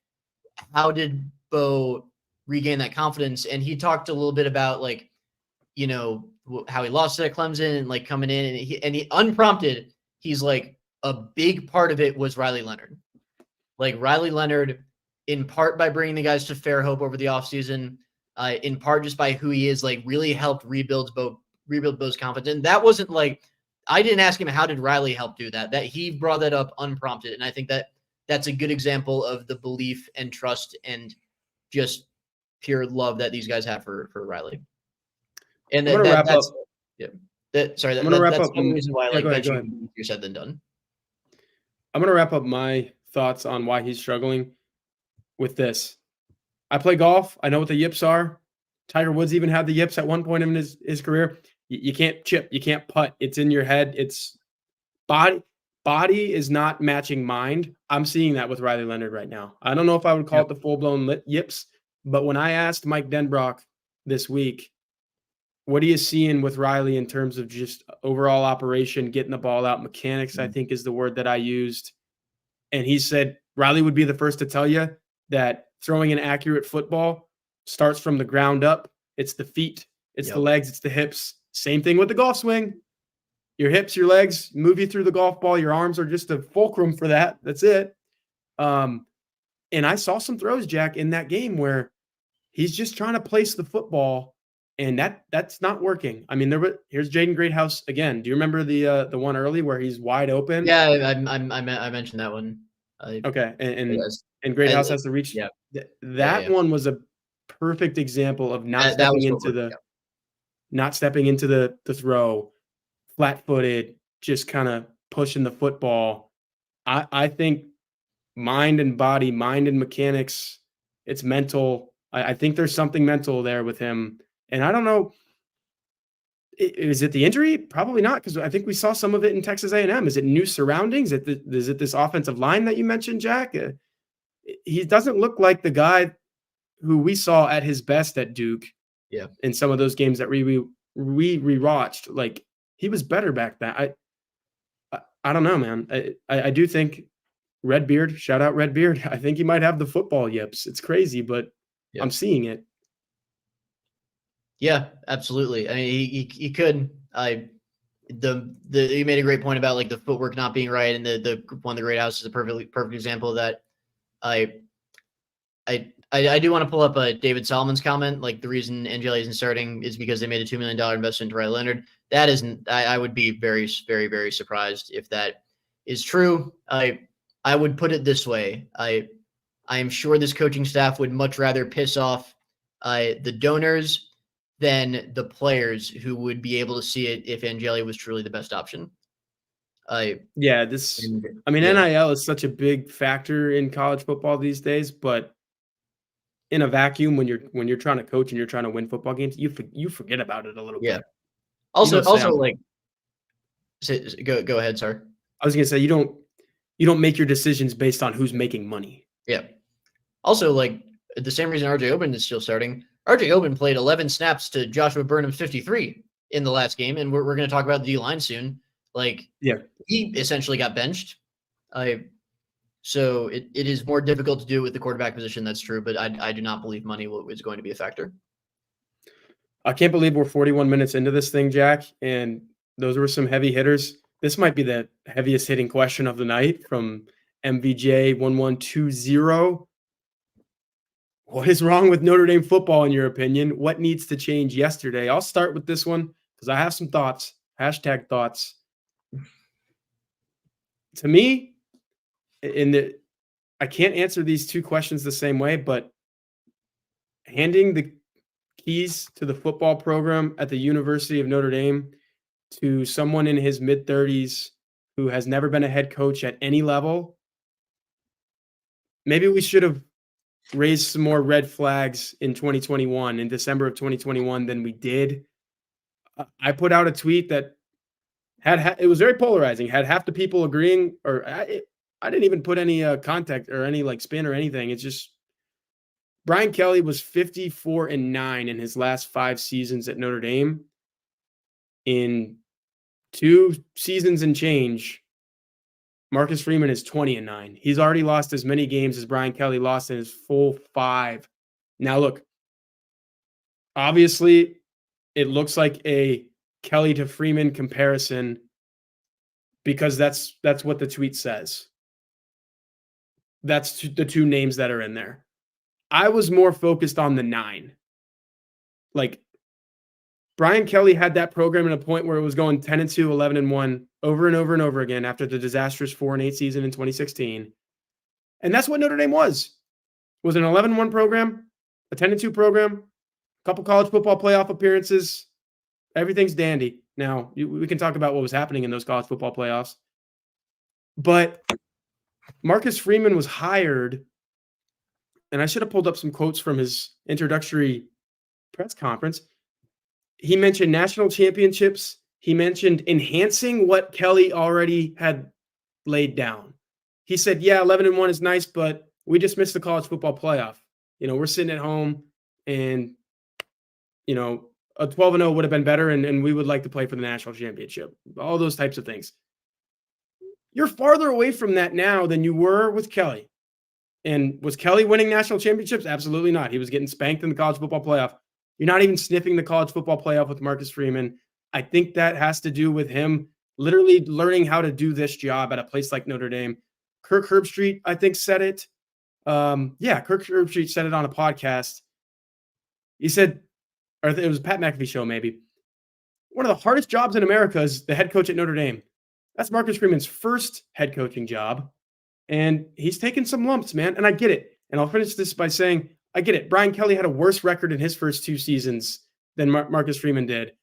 Speaker 2: how did Bo regain that confidence? And he talked a little bit about, like, you know, how he lost it at Clemson and, like, coming in. And he unprompted, he's like, a big part of it was Riley Leonard. Like, Riley Leonard, in part by bringing the guys to Fairhope over the offseason, in part just by who he is, like, really helped rebuild Bo's confidence. And that wasn't like, I didn't ask him how did Riley help do that. That he brought that up unprompted. And I think that's a good example of the belief and trust and just pure love that these guys have for Riley. And that's that's the reason why easier said than done.
Speaker 1: I'm going to wrap up my thoughts on why he's struggling with this. I play golf. I know what the yips are. Tiger Woods even had the yips at one point in his career. You can't chip. You can't putt. It's in your head. It's body is not matching mind. I'm seeing that with Riley Leonard right now. I don't know if I would call it the full-blown yips, but when I asked Mike Denbrock this week, what are you seeing with Riley in terms of just overall operation, getting the ball out, mechanics, I think is the word that I used. And he said, Riley would be the first to tell you that throwing an accurate football starts from the ground up. It's the feet, it's the legs, it's the hips. Same thing with the golf swing. Your hips, your legs move you through the golf ball. Your arms are just a fulcrum for that. That's it. And I saw some throws, Jack, in that game where he's just trying to place the football, and that's not working. I mean, here's Jaden Greathouse again. Do you remember the one early where he's wide open?
Speaker 2: Yeah, I mentioned that one.
Speaker 1: Okay, and Greathouse has to reach.
Speaker 2: Yeah,
Speaker 1: that one was a perfect example of not stepping into the throw, flat-footed, just kind of pushing the football. I think mind and body, mind and mechanics, it's mental. I think there's something mental there with him. And I don't know, is it the injury? Probably not, because I think we saw some of it in Texas A&M. Is it new surroundings? Is it this offensive line that you mentioned, Jack? He doesn't look like the guy who we saw at his best at Duke.
Speaker 2: Yeah.
Speaker 1: In some of those games that we rewatched, like he was better back then. I don't know, man. I do think Redbeard, shout out Redbeard. I think he might have the football yips. It's crazy, but I'm seeing it.
Speaker 2: Yeah, absolutely. I mean, he could. You made a great point about like the footwork not being right, and the one of the great house is a perfect example of that. I do want to pull up David Solomon's comment. Like the reason Angeli isn't starting is because they made a $2 million investment into Riley Leonard. That isn't. I would be very, very, very surprised if that is true. I would put it this way. I am sure this coaching staff would much rather piss off the donors than the players who would be able to see it if Angeli was truly the best option.
Speaker 1: NIL is such a big factor in college football these days, but in a vacuum, when you're trying to coach and you're trying to win football games, you forget about it a little bit.
Speaker 2: Also, like, go ahead, sir.
Speaker 1: I was gonna say you don't make your decisions based on who's making money.
Speaker 2: Yeah. Also, like the same reason RJ Oben is still starting. RJ Oben played 11 snaps to Joshua Burnham's 53 in the last game, and we're going to talk about the D-line soon. Like, he essentially got benched. So it is more difficult to do with the quarterback position. That's true, but I do not believe money is going to be a factor.
Speaker 1: I can't believe we're 41 minutes into this thing, Jack, and those were some heavy hitters. This might be the heaviest hitting question of the night from MVJ1120. What is wrong with Notre Dame football, in your opinion? What needs to change yesterday? I'll start with this one because I have some thoughts. Hashtag thoughts. To me, I can't answer these two questions the same way, but handing the keys to the football program at the University of Notre Dame to someone in his mid-30s who has never been a head coach at any level, maybe we should have raised some more red flags in December of 2021 than we did. I put out a tweet that it was very polarizing, had half the people agreeing, or I didn't even put any contact or any like spin or anything. It's just Brian Kelly was 54-9 in his last 5 seasons at Notre Dame. In 2 seasons and change, Marcus Freeman is 20-9. He's already lost as many games as Brian Kelly lost in his full 5. Now, look, obviously, it looks like a Kelly to Freeman comparison because that's what the tweet says. That's the 2 names that are in there. I was more focused on the 9. Like, Brian Kelly had that program at a point where it was going 10-2, 11-1 over and over and over again after the disastrous 4-8 season in 2016. And that's what Notre Dame was. It was an 11-1 program, a 10-2 program, a couple college football playoff appearances. Everything's dandy. Now, we can talk about what was happening in those college football playoffs. But Marcus Freeman was hired, and I should have pulled up some quotes from his introductory press conference. He mentioned national championships. He mentioned enhancing what Kelly already had laid down. He said, 11-1 is nice, but we just missed the college football playoff. We're sitting at home and, a 12-0 would have been better, and we would like to play for the national championship. All those types of things. You're farther away from that now than you were with Kelly. And was Kelly winning national championships? Absolutely not. He was getting spanked in the college football playoff. You're not even sniffing the college football playoff with Marcus Freeman. I think that has to do with him literally learning how to do this job at a place like Notre Dame. Kirk Herbstreit, I think, said it. Kirk Herbstreit said it on a podcast. He said, or it was a Pat McAfee show maybe, one of the hardest jobs in America is the head coach at Notre Dame. That's Marcus Freeman's first head coaching job. And he's taken some lumps, man. And I get it. And I'll finish this by saying, I get it. Brian Kelly had a worse record in his first 2 seasons than Marcus Freeman did.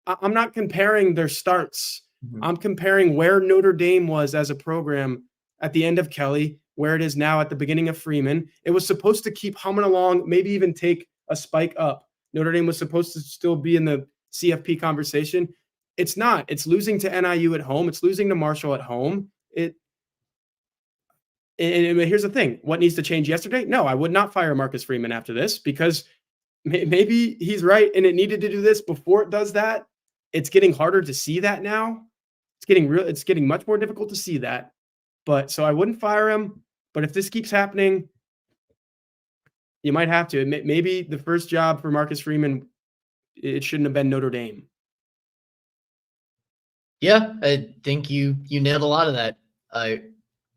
Speaker 1: I'm not comparing their starts. Mm-hmm. I'm comparing where Notre Dame was as a program at the end of Kelly, where it is now at the beginning of Freeman. It was supposed to keep humming along, maybe even take a spike up. Notre Dame was supposed to still be in the CFP conversation. It's not. It's losing to NIU at home. It's losing to Marshall at home. And here's the thing: what needs to change yesterday? No, I would not fire Marcus Freeman after this because maybe he's right, and it needed to do this before it does that. It's getting harder to see that now. It's getting much more difficult to see that. But so I wouldn't fire him. But if this keeps happening, you might have to. Maybe the first job for Marcus Freeman, it shouldn't have been Notre Dame.
Speaker 2: Yeah, I think you nailed a lot of that.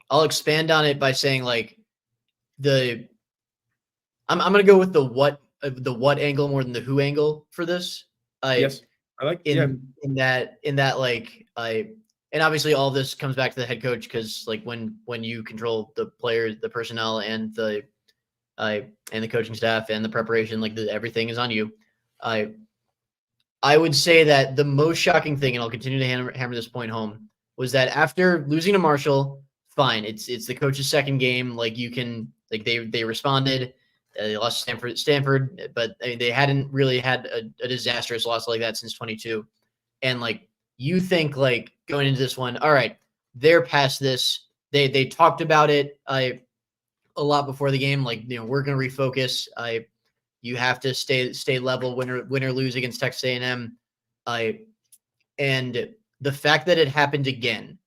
Speaker 2: I'll expand on it by saying like I'm gonna go with the what angle more than the who angle for this.
Speaker 1: Yes, I like
Speaker 2: in that like and obviously all this comes back to the head coach because like when you control the players, the personnel, and the coaching staff and the preparation, like everything is on you. I would say that the most shocking thing, and I'll continue to hammer this point home, was that after losing to Marshall, fine, it's the coach's second game. Like you can like they responded. They lost Stanford, but they hadn't really had a disastrous loss like that since 22. And like you think like going into this one, all right, they're past this. They talked about it a lot before the game. Like we're gonna refocus. You have to stay level, win or lose against Texas A&M. And the fact that it happened again,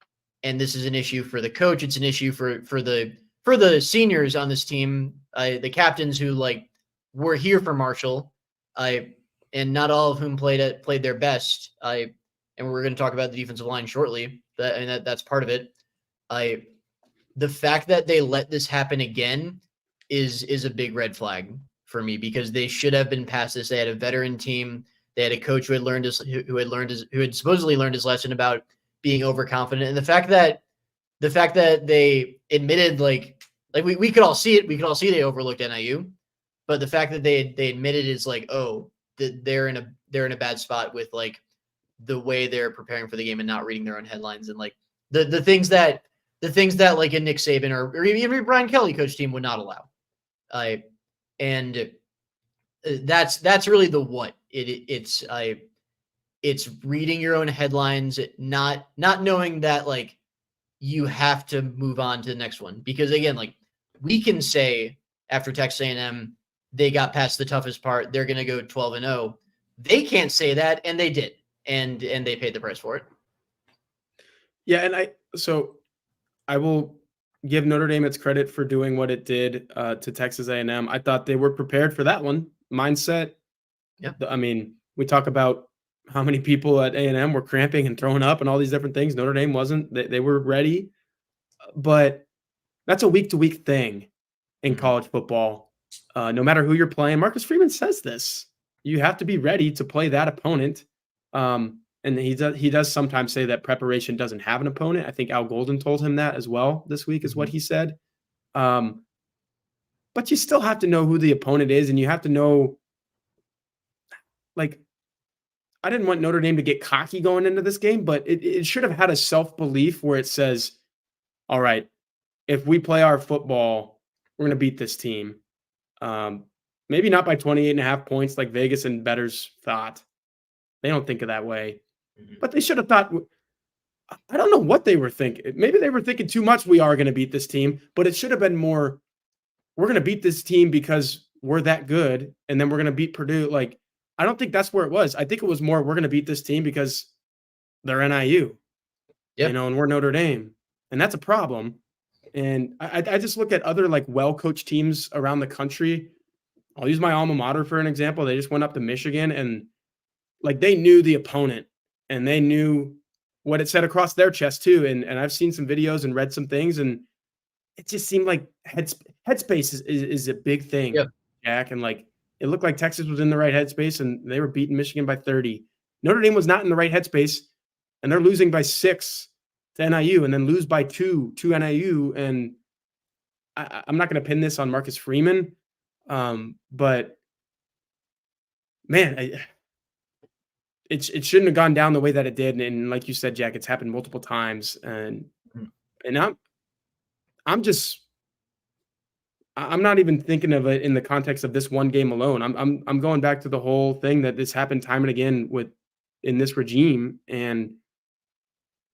Speaker 2: and this is an issue for the coach, it's an issue for the seniors on this team, the captains who like were here for Marshall, and not all of whom played their best. And we're going to talk about the defensive line shortly. That's part of it. The fact that they let this happen again is a big red flag for me because they should have been past this. They had a veteran team. They had a coach who had supposedly learned his lesson about being overconfident, and the fact that they admitted like we could all see it. We could all see they overlooked NIU, but the fact that they admitted is like, oh, they're in a bad spot with like the way they're preparing for the game and not reading their own headlines and like the things that like a Nick Saban or even a Brian Kelly coach team would not allow. And that's really the what it's reading your own headlines, not knowing that like you have to move on to the next one. Because again, like we can say after Texas A&M, they got past the toughest part, they're going to go 12-0. They can't say that. And they did. And they paid the price for it.
Speaker 1: Yeah. And I will give Notre Dame its credit for doing what it did to Texas A&M. I thought they were prepared for that one. Mindset.
Speaker 2: Yeah.
Speaker 1: I mean, we talk about how many people at A&M were cramping and throwing up and all these different things. Notre Dame wasn't. They were ready. But that's a week-to-week thing in college football. No matter who you're playing, Marcus Freeman says this. You have to be ready to play that opponent. And he does sometimes say that preparation doesn't have an opponent. I think Al Golden told him that as well this week is what he said. But you still have to know who the opponent is, and you have to know, like, I didn't want Notre Dame to get cocky going into this game, but it should have had a self-belief where it says, all right, if we play our football, we're going to beat this team. Maybe not by 28.5 points like Vegas and bettors thought. They don't think of that way. But they should have thought, I don't know what they were thinking. Maybe they were thinking too much, we are going to beat this team. But it should have been more, we're going to beat this team because we're that good, and then we're going to beat Purdue. Like, I don't think that's where it was. I think it was more, we're going to beat this team because they're NIU, and we're Notre Dame. And that's a problem. And I just look at other, like, well-coached teams around the country. I'll use my alma mater for an example. They just went up to Michigan, and, like, they knew the opponent, and they knew what it said across their chest, too. And I've seen some videos and read some things, and it just seemed like headspace is a big thing, Jack. And, like, it looked like Texas was in the right headspace, and they were beating Michigan by 30. Notre Dame was not in the right headspace, and they're losing by 6 to NIU, and then lose by 2 to NIU. And I'm not going to pin this on Marcus Freeman, but, man, it shouldn't have gone down the way that it did. And like you said, Jack, it's happened multiple times. And I'm not even thinking of it in the context of this one game alone. I'm going back to the whole thing that this happened time and again in this regime. And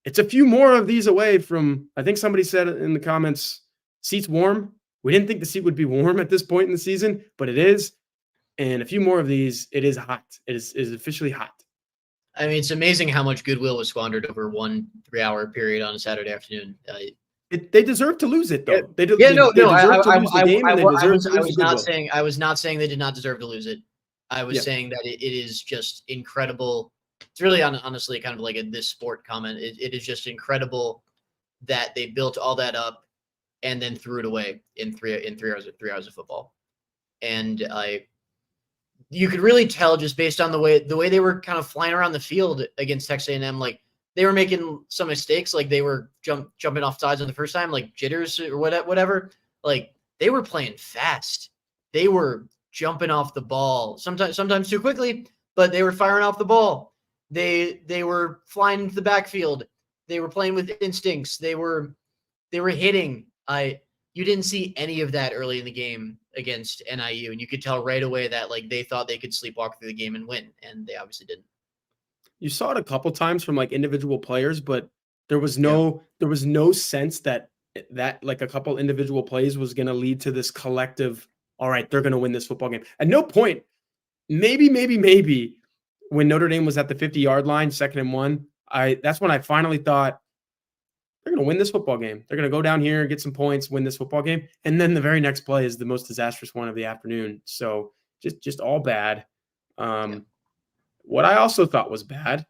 Speaker 1: it's a few more of these away from, I think somebody said in the comments, Seat's warm. We didn't think the seat would be warm at this point in the season, but it is. And a few more of these, it is hot. It is officially hot.
Speaker 2: I mean, it's amazing how much goodwill was squandered over 1 3-hour period on a Saturday afternoon.
Speaker 1: They deserve to lose it, though.
Speaker 2: Yeah,
Speaker 1: they deserve to lose the game, and they deserve to lose the goodwill.
Speaker 2: I was not saying they did not deserve to lose it. I was
Speaker 1: Yeah.
Speaker 2: saying that it is just incredible. It's really honestly kind of like this sport comment. It is just incredible that they built all that up and then threw it away in 3 hours of football. And you could really tell just based on the way they were kind of flying around the field against Texas A&M, like they were making some mistakes, like they were jumping off sides on the first time, like jitters or whatever. Like they were playing fast. They were jumping off the ball, sometimes too quickly, but they were firing off the ball. They were flying into the backfield. They were playing with instincts. They were hitting. You didn't see any of that early in the game against NIU, and you could tell right away that like they thought they could sleepwalk through the game and win, and they obviously didn't.
Speaker 1: You saw it a couple times from like individual players, but there was no sense that like a couple individual plays was going to lead to this collective, all right, they're going to win this football game. At no point, maybe when Notre Dame was at the 50-yard line, 2nd and 1, that's when I finally thought they're going to win this football game. They're going to go down here, get some points, win this football game. And then the very next play is the most disastrous one of the afternoon. So just all bad. What I also thought was bad,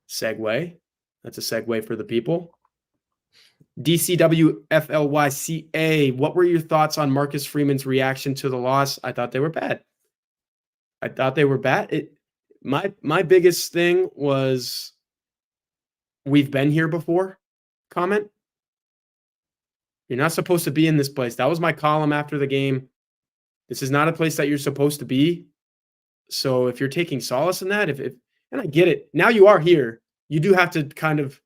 Speaker 1: segue. That's a segue for the people. DCWFLYCA, what were your thoughts on Marcus Freeman's reaction to the loss? I thought they were bad. My biggest thing was we've been here before comment. You're not supposed to be in this place. That was my column after the game. This is not a place that you're supposed to be. So if you're taking solace in that, and I get it, now you are here. You do have to kind of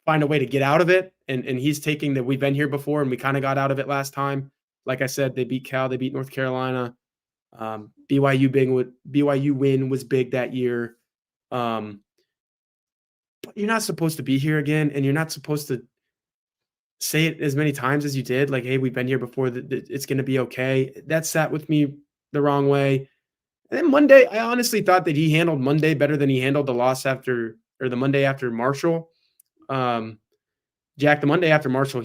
Speaker 1: find a way to get out of it. And he's taking that we've been here before and we kind of got out of it last time. Like I said, they beat Cal, they beat North Carolina. BYU win was big that year. But you're not supposed to be here again, and you're not supposed to say it as many times as you did. Like, hey, we've been here before. It's going to be okay. That sat with me the wrong way. And then Monday, I honestly thought that he handled Monday better than he handled the Monday after Marshall. Jack, the Monday after Marshall,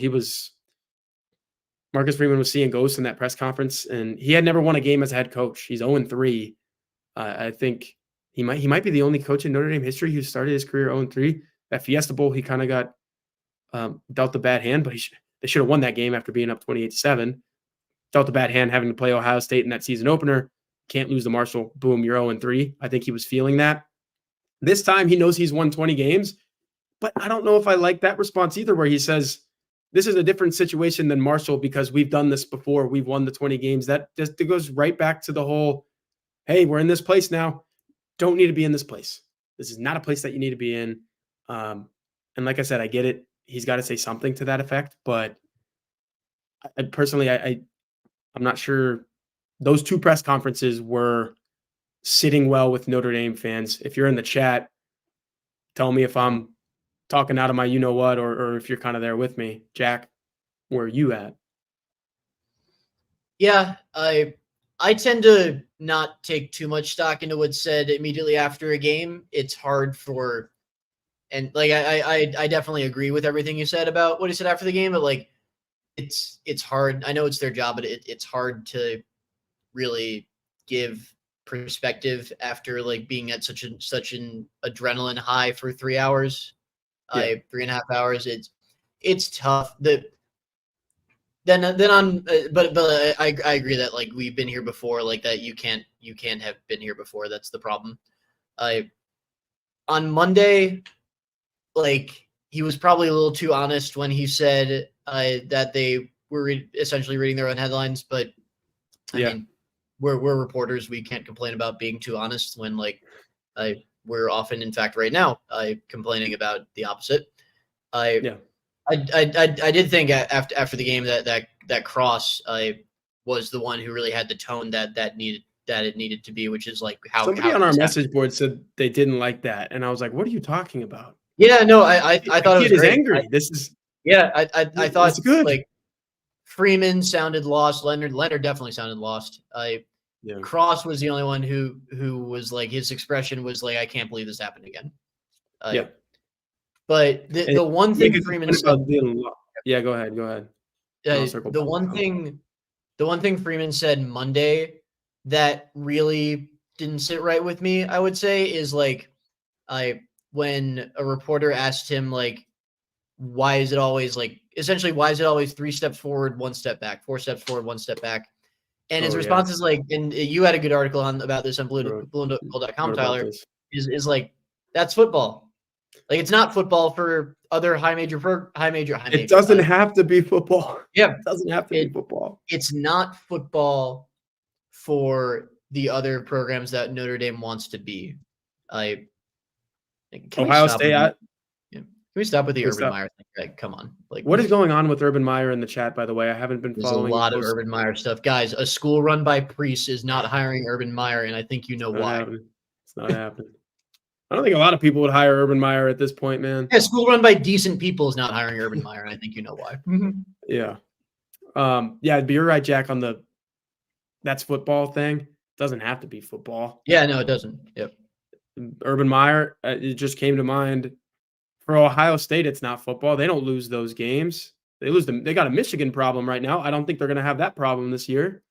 Speaker 1: Marcus Freeman was seeing ghosts in that press conference, and he had never won a game as a head coach. He's 0-3. I think he might be the only coach in Notre Dame history who started his career 0-3. That Fiesta Bowl, he kind of got dealt a bad hand, but they should have won that game after being up 28-7. Dealt a bad hand having to play Ohio State in that season opener. Can't lose to Marshall. Boom, you're 0-3. I think he was feeling that. This time he knows he's won 20 games, but I don't know if I like that response either, where he says, this is a different situation than Marshall because we've done this before. We've won the 20 games. That just goes right back to the whole, hey, we're in this place now. Don't need to be in this place. This is not a place that you need to be in. And like I said, I get it. He's got to say something to that effect. But personally, I'm not sure those two press conferences were sitting well with Notre Dame fans. If you're in the chat, tell me if I'm talking out of my you-know-what or if you're kind of there with me. Jack, where are you at?
Speaker 2: Yeah, I tend to not take too much stock into what's said immediately after a game. It's hard and like I definitely agree with everything you said about what he said after the game, but like it's hard. I know it's their job, but it's hard to really give perspective after like being at such an adrenaline high for 3 hours, 3.5 hours. It's tough. But I agree that like we've been here before, like that you can't have been here before. That's the problem. On Monday, like he was probably a little too honest when he said that they were essentially reading their own headlines. But I mean, we're reporters. We can't complain about being too honest when like we're often, in fact, right now, complaining about the opposite. I did think after the game that Cross was the one who really had the tone that it needed to be, which is like how
Speaker 1: somebody on our message board said they didn't like that, and I was like, "What are you talking about?"
Speaker 2: Yeah, no, I thought it was great.
Speaker 1: Angry. I
Speaker 2: thought
Speaker 1: it's good.
Speaker 2: Like Freeman sounded lost. Leonard definitely sounded lost.
Speaker 1: Yeah.
Speaker 2: Cross was the only one who was like, his expression was like, I can't believe this happened again.
Speaker 1: Yeah.
Speaker 2: But the one thing Freeman said,
Speaker 1: yeah, go ahead.
Speaker 2: The one thing Freeman said Monday that really didn't sit right with me, I would say, is like, when a reporter asked him, like, why is it always essentially 3 steps forward, 1 step back, 4 steps forward, 1 step back? And his response is like, and you had a good article about this on Blue.com, Tyler, is like, that's football. Like, it's not football for other high major.
Speaker 1: It doesn't have to be football.
Speaker 2: Yeah.
Speaker 1: It doesn't have to be football.
Speaker 2: It's not football for the other programs that Notre Dame wants to be.
Speaker 1: Ohio State.
Speaker 2: Can we stop with the Urban Meyer thing? Like, come on. Like,
Speaker 1: what is going on with Urban Meyer in the chat, by the way? I haven't been following.
Speaker 2: There's a lot of Urban Meyer stuff. Guys, a school run by priests is not hiring Urban Meyer, and I think you know why.
Speaker 1: It's not happening. I don't think a lot of people would hire Urban Meyer at this point, man.
Speaker 2: Yeah, school run by decent people is not hiring Urban Meyer, and I think you know why.
Speaker 1: Yeah. Yeah, but you're right, Jack, on that's football thing. It doesn't have to be football.
Speaker 2: Yeah, no, it doesn't. Yep.
Speaker 1: Urban Meyer, it just came to mind. For Ohio State, it's not football. They don't lose those games. They lose them. They got a Michigan problem right now. I don't think they're going to have that problem this year.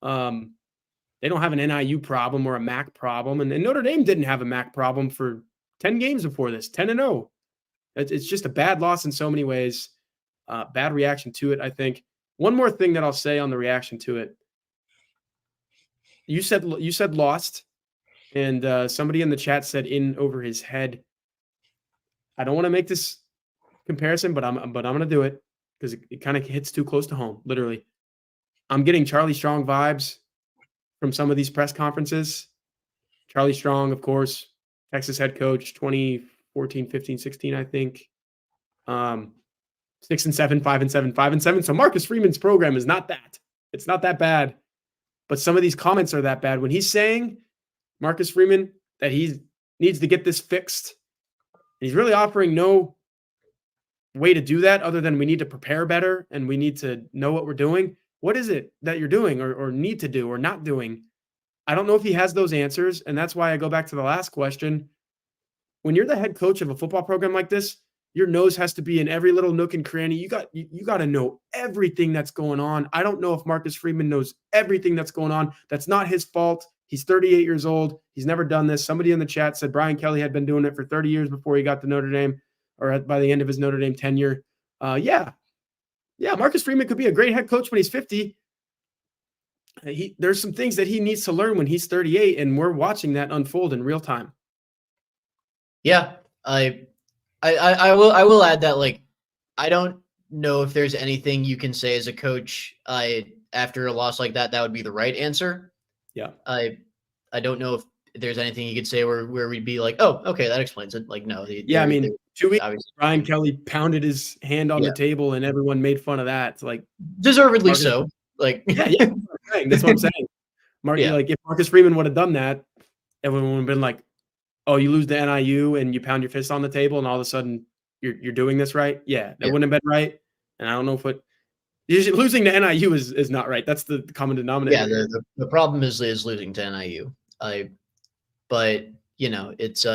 Speaker 1: They don't have an NIU problem or a MAC problem. And Notre Dame didn't have a MAC problem for 10 games before this, 10-0. It's just a bad loss in so many ways. Bad reaction to it, I think. One more thing that I'll say on the reaction to it. You said lost, and somebody in the chat said in over his head. I don't want to make this comparison, but I'm going to do it because it kind of hits too close to home. Literally, I'm getting Charlie Strong vibes from some of these press conferences. Charlie Strong, of course, Texas head coach, 2014, 15, 16, I think. 6-7, 5-7, 5-7. So Marcus Freeman's program is not that. It's not that bad. But some of these comments are that bad. When he's saying, Marcus Freeman, that he needs to get this fixed, he's really offering no way to do that other than we need to prepare better and we need to know what we're doing. What is it that you're doing or need to do or not doing? I don't know if he has those answers, and that's why I go back to the last question. When you're the head coach of a football program like this, your nose has to be in every little nook and cranny. You got to know everything that's going on. I don't know if Marcus Freeman knows everything that's going on. That's not his fault. He's 38 years old. He's never done this. Somebody in the chat said Brian Kelly had been doing it for 30 years before he got to Notre Dame, or by the end of his Notre Dame tenure. Yeah, Marcus Freeman could be a great head coach when he's 50. There's some things that he needs to learn when he's 38, and we're watching that unfold in real time.
Speaker 2: Yeah, I will add that, like, I don't know if there's anything you can say as a coach after a loss like that would be the right answer.
Speaker 1: Yeah.
Speaker 2: I don't know if there's anything you could say where we'd be like, oh, okay, that explains it. Like, no.
Speaker 1: 2 weeks, Brian Kelly pounded his hand on the table and everyone made fun of that. It's like,
Speaker 2: deservedly so. Like,
Speaker 1: yeah. That's what I'm saying. Like, if Marcus Freeman would have done that, everyone would have been like, oh, you lose to NIU and you pound your fist on the table and all of a sudden you're doing this right. Yeah, that wouldn't have been right. And I don't know if losing to NIU is not right. That's the common denominator.
Speaker 2: Yeah, the problem is losing to NIU. But it's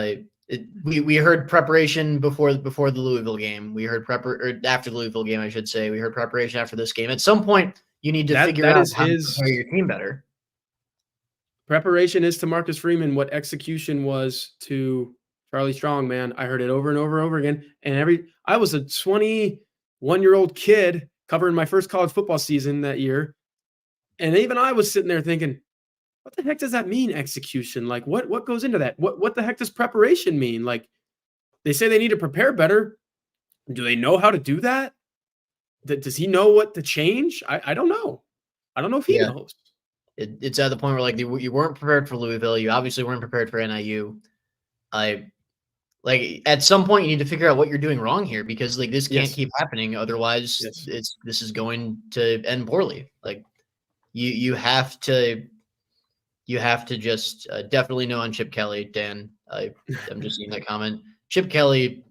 Speaker 2: we heard preparation before the Louisville game. We heard after the Louisville game, I should say. We heard preparation after this game. At some point, you need to figure out how to prepare your team better.
Speaker 1: Preparation is to Marcus Freeman what execution was to Charlie Strong, man. I heard it over and over again. And I was a 21-year-old kid covering my first college football season that year. And even I was sitting there thinking, what the heck does that mean, execution? Like, what goes into that? What the heck does preparation mean? Like, they say they need to prepare better. Do they know how to do that? Does he know what to change? I don't know. I don't know if he knows.
Speaker 2: It's at the point where, like, you weren't prepared for Louisville. You obviously weren't prepared for NIU. Like, at some point, you need to figure out what you're doing wrong here, because, like, this can't keep happening. Otherwise, this is going to end poorly. Like, you have to just definitely know on Chip Kelly, Dan. I'm just seeing that comment. Chip Kelly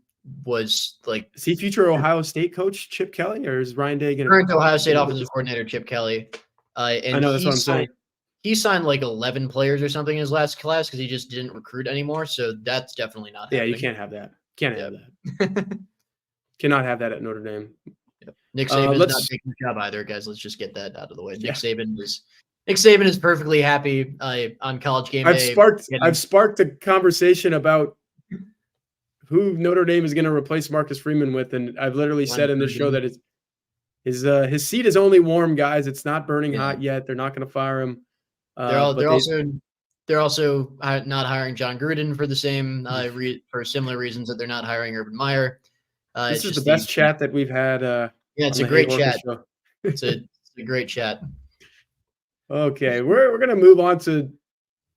Speaker 2: was like.
Speaker 1: Is he future Ohio State coach Chip Kelly, or is Ryan Day going to
Speaker 2: Current Ohio State offensive coordinator Chip Kelly. And
Speaker 1: I know, that's what I'm saying.
Speaker 2: He signed like 11 players or something in his last class because he just didn't recruit anymore. So that's definitely not happening.
Speaker 1: Yeah, you can't have that. Can't have that. Cannot have that at Notre Dame.
Speaker 2: Yep. Nick Saban's not taking the job either, guys. Let's just get that out of the way. Nick Saban is perfectly happy on College game day.
Speaker 1: I've sparked a conversation about who Notre Dame is going to replace Marcus Freeman with, and I've literally said in this show that his seat is only warm, guys. It's not burning hot yet. They're not going to fire him.
Speaker 2: They're also not hiring John Gruden for the same for similar reasons that they're not hiring Urban Meyer.
Speaker 1: This is the best chat that we've had.
Speaker 2: It's a great chat. It's a great chat.
Speaker 1: Okay, we're going to move on to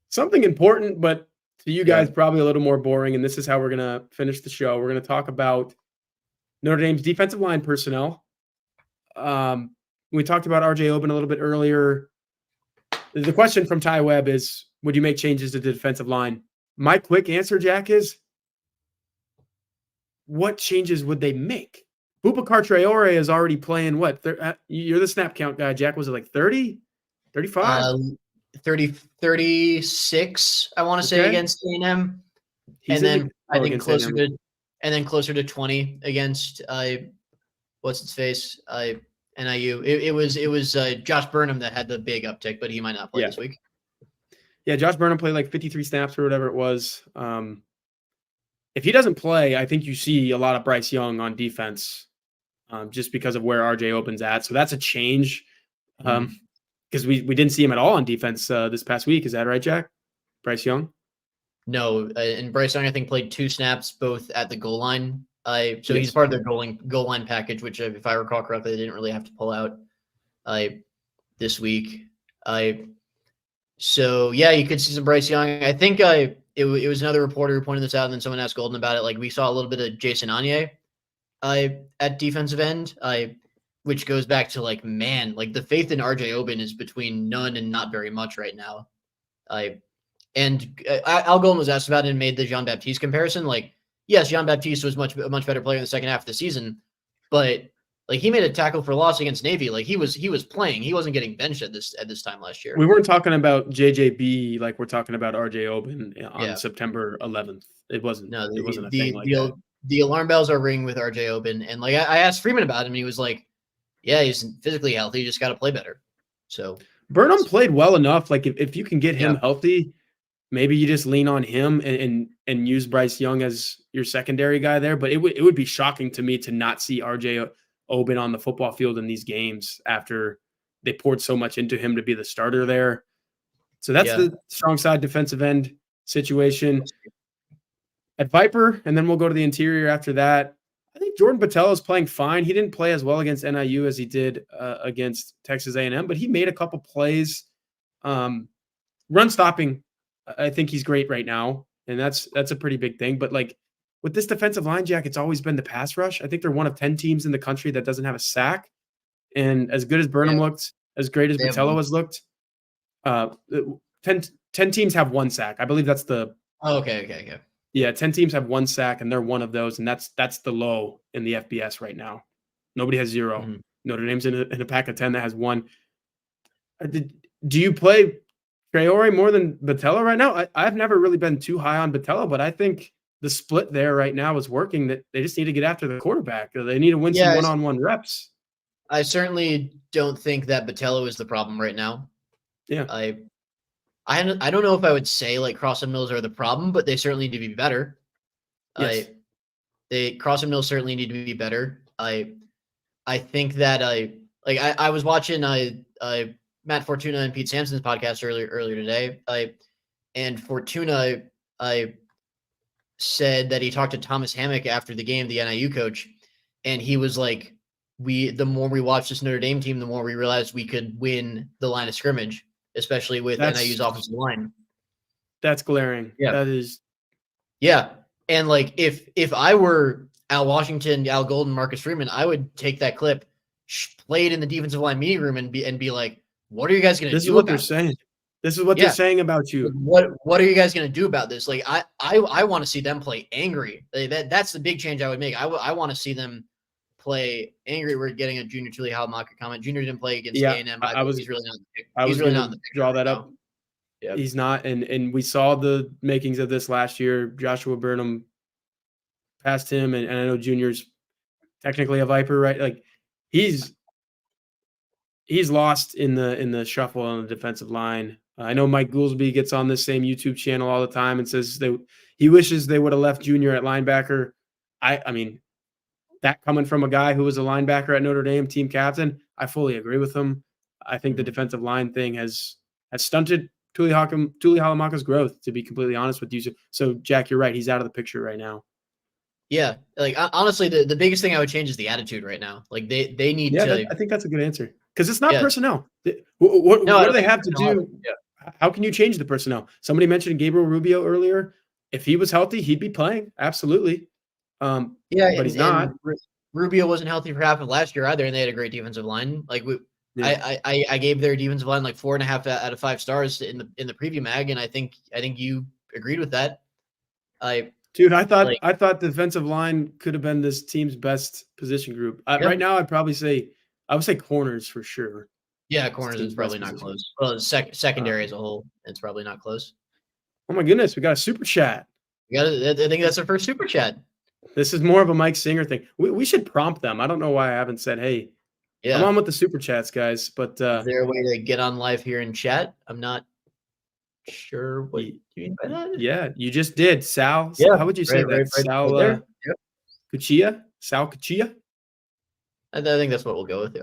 Speaker 1: something important, but to you guys probably a little more boring, and this is how we're going to finish the show. We're going to talk about Notre Dame's defensive line personnel. We talked about RJ Oben a little bit earlier. The question from Ty Webb is, would you make changes to the defensive line? My quick answer, Jack, is what changes would they make? Boubacar Traore is already playing what? You're the snap count guy, Jack. Was it like 30? 35?
Speaker 2: 36, I want to say, against A&M. And then I think closer to 20 against what's its face? NIU. It was Josh Burnham that had the big uptick, but he might not play this week.
Speaker 1: Yeah, Josh Burnham played like 53 snaps or whatever it was. If he doesn't play, I think you see a lot of Bryce Young on defense just because of where RJ Oben's at. So that's a change because we didn't see him at all on defense this past week. Is that right, Jack? Bryce Young?
Speaker 2: No, and Bryce Young, I think, played 2 snaps both at the goal line. So he's part of their goal line package, which, if I recall correctly, they didn't really have to pull out this week. So yeah, you could see some Bryce Young. I think it was another reporter who pointed this out, and then someone asked Golden about it. Like, we saw a little bit of Jason Anye at defensive end, which goes back to like the faith in RJ Oben is between none and not very much right now. Al Golden was asked about it and made the Jean-Baptiste comparison. Like, yes, Jean-Baptiste was a much better player in the second half of the season, but like, he made a tackle for loss against Navy. Like, he was playing. He wasn't getting benched at this time last year.
Speaker 1: We weren't talking about JJB like we're talking about RJ Oben on September 11th. It wasn't. No, it wasn't a thing like that.
Speaker 2: The alarm bells are ringing with RJ Oben, and like I asked Freeman about him, and he was like, "Yeah, he's physically healthy. You just got to play better." So
Speaker 1: Burnham played well enough. Like, if you can get him healthy, maybe you just lean on him and use Bryce Young as your secondary guy there. But it would be shocking to me to not see RJ Oben on the football field in these games after they poured so much into him to be the starter there. So that's the strong side defensive end situation. At Viper, and then we'll go to the interior after that. I think Jordan Botelho is playing fine. He didn't play as well against NIU as he did against Texas A&M, but he made a couple plays. Run stopping, I think he's great right now, and that's a pretty big thing. But like, with this defensive line, Jack, it's always been the pass rush. I think they're one of 10 teams in the country that doesn't have a sack. And as good as Burnham looked, as great as Botelho has looked, 10 teams have 1 sack. I believe that's the
Speaker 2: okay.
Speaker 1: Yeah, 10 teams have 1 sack, and they're one of those, and that's the low in the FBS right now. Nobody has 0. Mm-hmm. Notre Dame's in a pack of 10 that has 1. Do you play Traore more than Botelho right now? I've never really been too high on Botelho, but I think the split there right now is working. That they just need to get after the quarterback. They need to win some one-on-one reps.
Speaker 2: I certainly don't think that Botelho is the problem right now.
Speaker 1: Yeah.
Speaker 2: I don't know if I would say like Cross and Mills are the problem, but they certainly need to be better.
Speaker 1: Yes.
Speaker 2: Cross and Mills certainly need to be better. I think that I was watching Matt Fortuna and Pete Sampson's podcast earlier today. And Fortuna said that he talked to Thomas Hammock after the game, the NIU coach, and he was like, the more we watch this Notre Dame team, the more we realized we could win the line of scrimmage, especially with NIU's offensive line.
Speaker 1: That's glaring.
Speaker 2: Yeah.
Speaker 1: That is.
Speaker 2: Yeah. And like, if I were Al Washington, Al Golden, Marcus Freeman, I would take that clip, play it in the defensive line meeting room and be like, what are you guys going to do?
Speaker 1: This is what they're saying. This is what they're saying about you.
Speaker 2: What are you guys going to do about this? Like, I want to see them play angry. That's the big change I would make. I want to see them play angry. We're getting a Junior Tuli Halmacher comment. Junior didn't play against A&M. He's really not. He's really not in the picture
Speaker 1: draw that
Speaker 2: right
Speaker 1: up.
Speaker 2: Yep.
Speaker 1: He's not, and we saw the makings of this last year. Joshua Burnham passed him, and I know Junior's technically a Viper, right? Like he's lost in the shuffle on the defensive line. I know Mike Goolsby gets on this same YouTube channel all the time and says he wishes they would have left Junior at linebacker. I mean, that coming from a guy who was a linebacker at Notre Dame, team captain, I fully agree with him. I think the defensive line thing has stunted Tuli Halamacher's growth, to be completely honest with you. So Jack, you're right. He's out of the picture right now.
Speaker 2: Yeah, like honestly, the biggest thing I would change is the attitude right now. Like they need to.
Speaker 1: I think that's a good answer because it's not personnel. What do they have to do? How can you change the personnel? Somebody mentioned Gabriel Rubio earlier. If he was healthy, he'd be playing. Absolutely. But he's not.
Speaker 2: Rubio wasn't healthy for half of last year either, and they had a great defensive line. Like I gave their defensive line like 4.5 out of 5 stars in the preview mag, and I think you agreed with that.
Speaker 1: Dude, I thought the defensive line could have been this team's best position group. Right now, I would say corners for sure.
Speaker 2: Yeah, corners is probably not close. Well, secondary as a whole, it's probably not close.
Speaker 1: Oh my goodness, we got a super chat.
Speaker 2: I think that's our first super chat.
Speaker 1: This is more of a Mike Singer thing. We should prompt them. I don't know why I haven't said, hey, come on with the super chats, guys. But
Speaker 2: is there a way to get on live here in chat? I'm not sure what you mean by that.
Speaker 1: Yeah, you just did. Sal. Yeah, how would you say that?
Speaker 2: Right
Speaker 1: Sal Cuchilla? Sal Cuchilla?
Speaker 2: I think that's what we'll go with,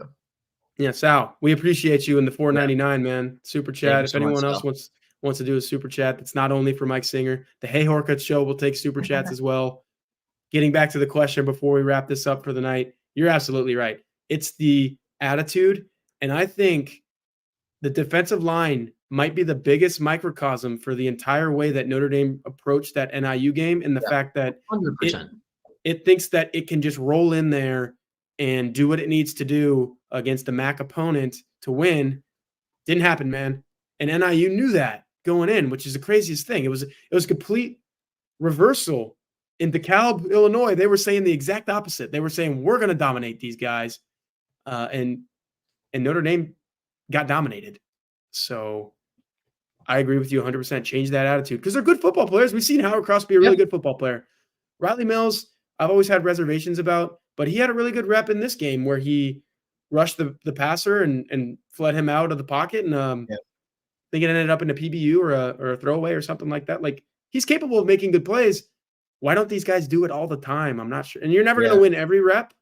Speaker 1: Yeah, Sal, we appreciate you in the $4.99, man. Super chat. If anyone else wants to do a super chat, that's not only for Mike Singer. The Hey Horka show will take super chats as well. Getting back to the question before we wrap this up for the night, you're absolutely right. It's the attitude, and I think the defensive line might be the biggest microcosm for the entire way that Notre Dame approached that NIU game, and the fact that
Speaker 2: 100%.
Speaker 1: It thinks that it can just roll in there and do what it needs to do against a MAC opponent to win. Didn't happen, man. And NIU knew that going in, which is the craziest thing. It was a complete reversal. In DeKalb, Illinois, they were saying the exact opposite. They were saying, we're going to dominate these guys. And Notre Dame got dominated. So I agree with you 100%. Change that attitude because they're good football players. We've seen Howard Cross be a really good football player. Riley Mills, I've always had reservations about, but he had a really good rep in this game where he rushed the passer and fled him out of the pocket. And I think it ended up in a PBU or a throwaway or something like that. Like, he's capable of making good plays. Why don't these guys do it all the time? I'm not sure. And you're never going to win every rep,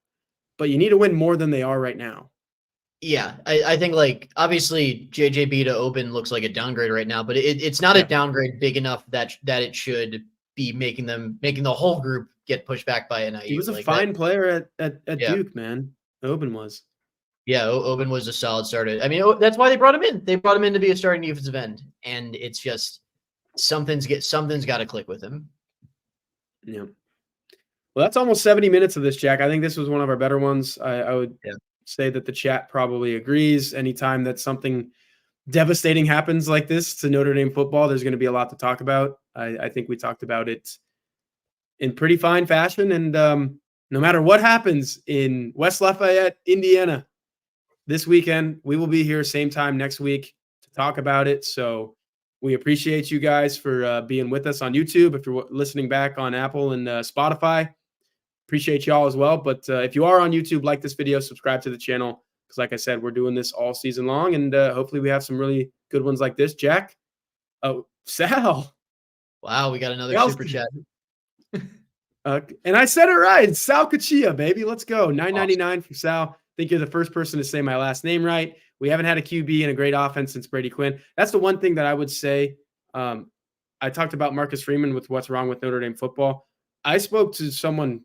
Speaker 1: but you need to win more than they are right now.
Speaker 2: Yeah, I think, like, obviously JJB to Open looks like a downgrade right now, but it's not a downgrade big enough that it should be making the whole group get pushed back by NIU.
Speaker 1: He was a fine player at Duke, man. Open was.
Speaker 2: Yeah, Oben was a solid starter. I mean, that's why they brought him in. They brought him in to be a starting defensive end, and it's just something's got to click with him.
Speaker 1: Yeah. Well, that's almost 70 minutes of this, Jack. I think this was one of our better ones. I would say that the chat probably agrees. Anytime that something devastating happens like this to Notre Dame football, there's going to be a lot to talk about. I think we talked about it in pretty fine fashion. And no matter what happens in West Lafayette, Indiana, this weekend, we will be here same time next week to talk about it. So we appreciate you guys for being with us on YouTube. If you're listening back on Apple and Spotify, appreciate y'all as well. But if you are on YouTube, like this video, subscribe to the channel. Because like I said, we're doing this all season long. And hopefully we have some really good ones like this. Jack. Oh, Sal.
Speaker 2: Wow, we got another super chat.
Speaker 1: And I said it right. It's Sal Cuchilla, baby. Let's go. $9.99 from Sal. I think you're the first person to say my last name right. We haven't had a QB in a great offense since Brady Quinn. That's the one thing that I would say. I talked about Marcus Freeman with what's wrong with Notre Dame football. I spoke to someone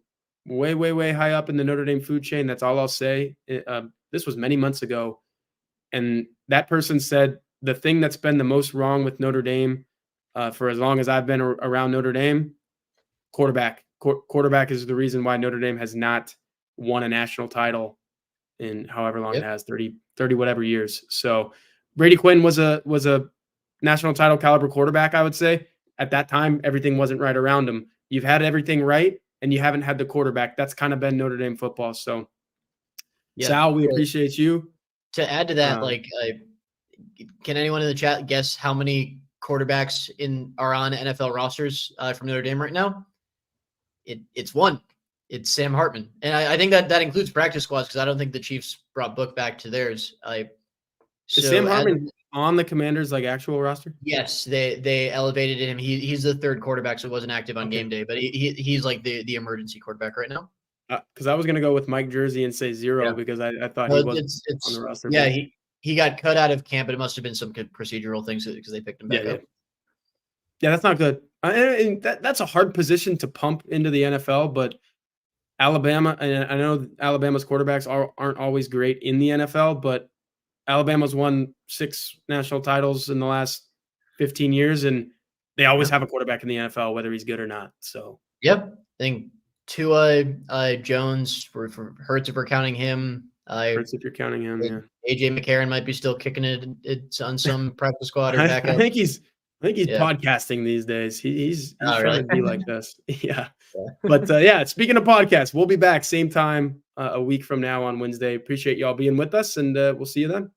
Speaker 1: way, way, way high up in the Notre Dame food chain. That's all I'll say. This was many months ago. And that person said the thing that's been the most wrong with Notre Dame for as long as I've been around Notre Dame, quarterback. Quarterback is the reason why Notre Dame has not won a national title in however long it has, 30 whatever years. So Brady Quinn was a national title caliber quarterback, I would say. At that time, everything wasn't right around him. You've had everything right, and you haven't had the quarterback. That's kind of been Notre Dame football. So,
Speaker 2: Yeah.
Speaker 1: Sal, we appreciate you.
Speaker 2: To add to that,
Speaker 1: Um,
Speaker 2: can anyone in the chat guess how many quarterbacks are on NFL rosters from Notre Dame right now? It's one. It's Sam Hartman, and I think that includes practice squads because I don't think the Chiefs brought Book back to theirs.
Speaker 1: is Sam Hartman on the Commanders actual roster?
Speaker 2: Yes, they elevated him. He's the third quarterback, so wasn't active on game day, but he's like the emergency quarterback right now.
Speaker 1: Because I was going to go with Mike Jersey and say 0 because I thought he was on the roster.
Speaker 2: Yeah, he got cut out of camp, but it must have been some procedural things because they picked him back up.
Speaker 1: Yeah, that's not good. And that's a hard position to pump into the NFL, but Alabama, and I know Alabama's quarterbacks aren't always great in the NFL, but Alabama's won 6 national titles in the last 15 years, and they always have a quarterback in the NFL, whether he's good or not. So,
Speaker 2: yep, I think Tua, Jones, for Hurts if we're counting him.
Speaker 1: Hurts if you're counting him, yeah.
Speaker 2: AJ McCarron might be still kicking it on some practice squad or backup.
Speaker 1: I think he's podcasting these days. He's trying to be like this. Yeah. But speaking of podcasts, we'll be back same time a week from now on Wednesday. Appreciate y'all being with us, and we'll see you then.